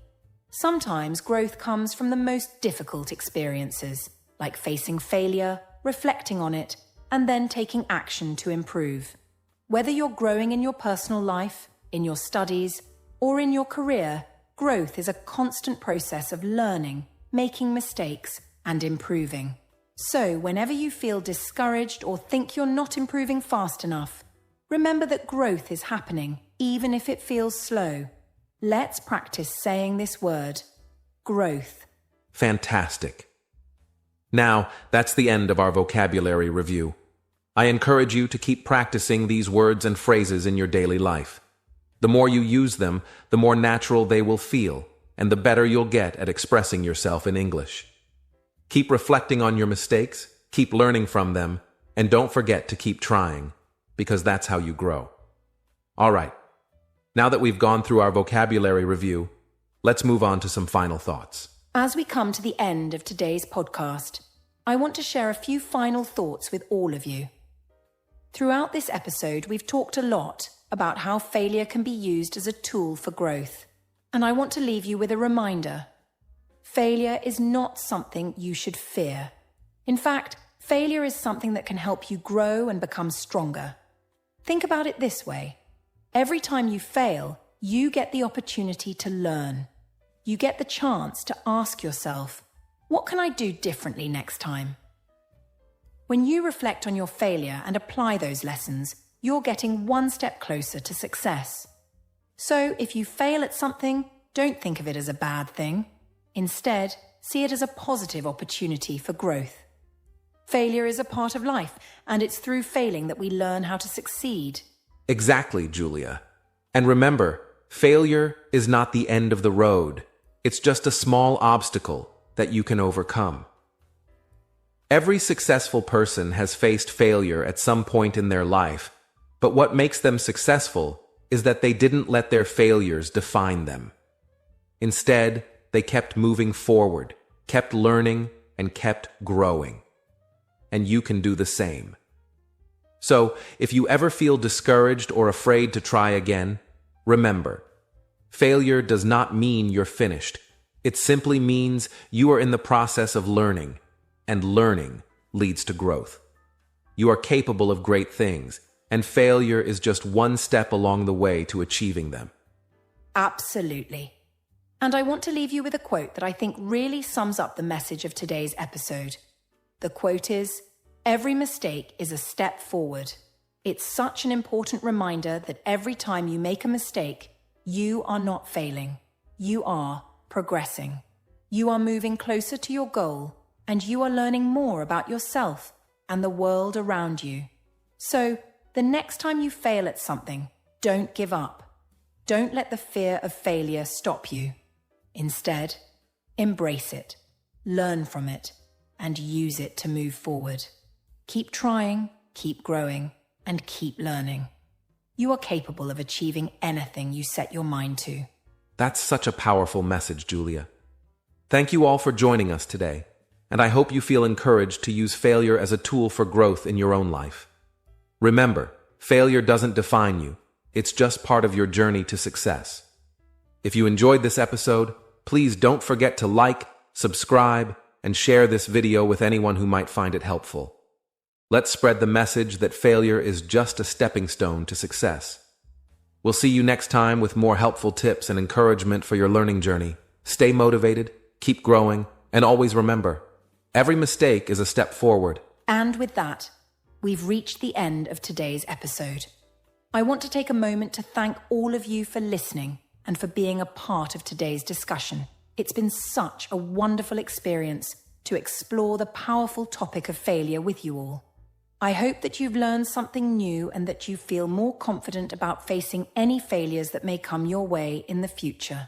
Sometimes growth comes from the most difficult experiences, like facing failure, reflecting on it, and then taking action to improve. Whether you're growing in your personal life, in your studies, or in your career, growth is a constant process of learning, making mistakes, and improving. So, whenever you feel discouraged or think you're not improving fast enough, remember that growth is happening, even if it feels slow. Let's practice saying this word, growth. Fantastic. Now, that's the end of our vocabulary review. I encourage you to keep practicing these words and phrases in your daily life. The more you use them, the more natural they will feel, and the better you'll get at expressing yourself in English. Keep reflecting on your mistakes, keep learning from them, And don't forget to keep trying, because that's how you grow. All right, now that we've gone through our vocabulary review, let's move on to some final thoughts. As we come to the end of today's podcast, I want to share a few final thoughts with all of you. Throughout this episode, we've talked a lot about how failure can be used as a tool for growth. And I want to leave you with a reminder. Failure is not something you should fear. In fact, failure is something that can help you grow and become stronger. Think about it this way. Every time you fail, you get the opportunity to learn. You get the chance to ask yourself, what can I do differently next time? When you reflect on your failure and apply those lessons, you're getting one step closer to success. So if you fail at something, don't think of it as a bad thing. Instead, see it as a positive opportunity for growth. Failure is a part of life, and it's through failing that we learn how to succeed. Exactly, Julia. And remember, failure is not the end of the road. It's just a small obstacle that you can overcome. Every successful person has faced failure at some point in their life, but what makes them successful is that they didn't let their failures define them. Instead, they kept moving forward, kept learning, and kept growing. And you can do the same. So, if you ever feel discouraged or afraid to try again, remember, failure does not mean you're finished. It simply means you are in the process of learning, and learning leads to growth. You are capable of great things, and failure is just one step along the way to achieving them. Absolutely. And I want to leave you with a quote that I think really sums up the message of today's episode. The quote is, "Every mistake is a step forward." It's such an important reminder that every time you make a mistake, you are not failing. You are progressing. You are moving closer to your goal, and you are learning more about yourself and the world around you. So, the next time you fail at something, don't give up. Don't let the fear of failure stop you. Instead, embrace it, learn from it, and use it to move forward. Keep trying, keep growing, and keep learning. You are capable of achieving anything you set your mind to. That's such a powerful message, Julia. Thank you all for joining us today, and I hope you feel encouraged to use failure as a tool for growth in your own life. Remember, failure doesn't define you. It's just part of your journey to success. If you enjoyed this episode, please don't forget to like, subscribe, and share this video with anyone who might find it helpful. Let's spread the message that failure is just a stepping stone to success. We'll see you next time with more helpful tips and encouragement for your learning journey. Stay motivated, keep growing, and always remember, every mistake is a step forward. And with that, we've reached the end of today's episode. I want to take a moment to thank all of you for listening and for being a part of today's discussion. It's been such a wonderful experience to explore the powerful topic of failure with you all. I hope that you've learned something new and that you feel more confident about facing any failures that may come your way in the future.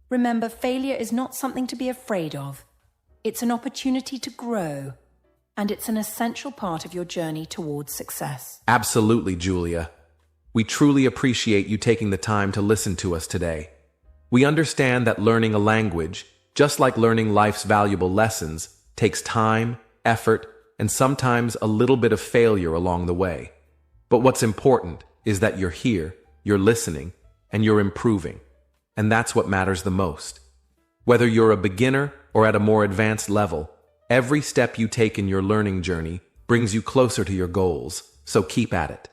Remember, failure is not something to be afraid of. It's an opportunity to grow, and it's an essential part of your journey towards success. Absolutely, Julia. We truly appreciate you taking the time to listen to us today. We understand that learning a language, just like learning life's valuable lessons, takes time, effort, and sometimes a little bit of failure along the way. But what's important is that you're here, you're listening, and you're improving. And that's what matters the most. Whether you're a beginner or at a more advanced level, every step you take in your learning journey brings you closer to your goals, so keep at it.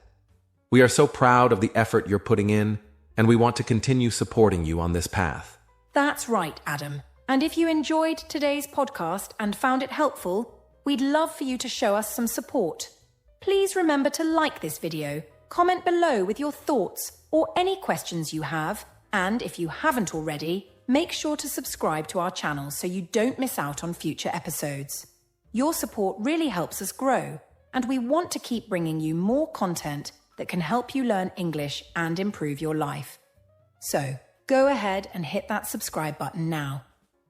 We are so proud of the effort you're putting in, and we want to continue supporting you on this path. That's right, Adam. And if you enjoyed today's podcast and found it helpful, we'd love for you to show us some support. Please remember to like this video, comment below with your thoughts or any questions you have, and if you haven't already, make sure to subscribe to our channel so you don't miss out on future episodes. Your support really helps us grow, and we want to keep bringing you more content that can help you learn English and improve your life. So, go ahead and hit that subscribe button now.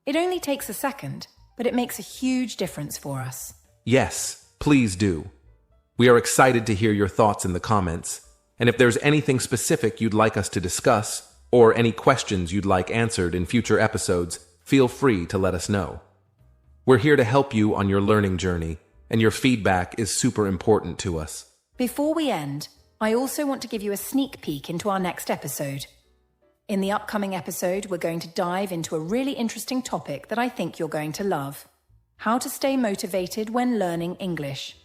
It only takes a second, but it makes a huge difference for us. Yes, please do. We are excited to hear your thoughts in the comments, and if there's anything specific you'd like us to discuss, or any questions you'd like answered in future episodes, feel free to let us know. We're here to help you on your learning journey, and your feedback is super important to us. Before we end, I also want to give you a sneak peek into our next episode. In the upcoming episode, we're going to dive into a really interesting topic that I think you're going to love: how to stay motivated when learning English.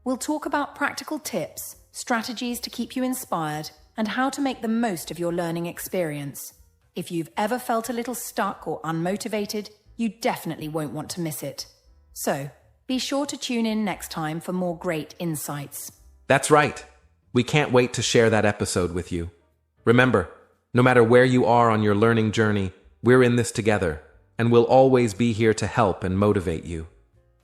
We'll talk about practical tips, strategies to keep you inspired, and how to make the most of your learning experience. If you've ever felt a little stuck or unmotivated, you definitely won't want to miss it. So, be sure to tune in next time for more great insights. That's right. We can't wait to share that episode with you. Remember, no matter where you are on your learning journey, we're in this together, and we'll always be here to help and motivate you.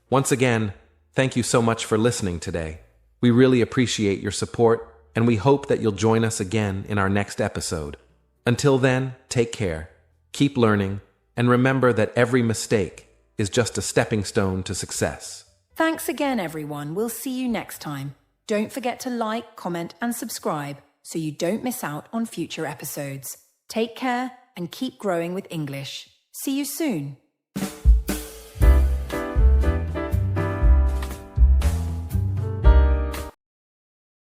Once again, thank you so much for listening today. We really appreciate your support, and we hope that you'll join us again in our next episode. Until then, take care, keep learning, and remember that every mistake is just a stepping stone to success. Thanks again, everyone. We'll see you next time. Don't forget to like, comment, and subscribe so you don't miss out on future episodes. Take care and keep growing with English. See you soon.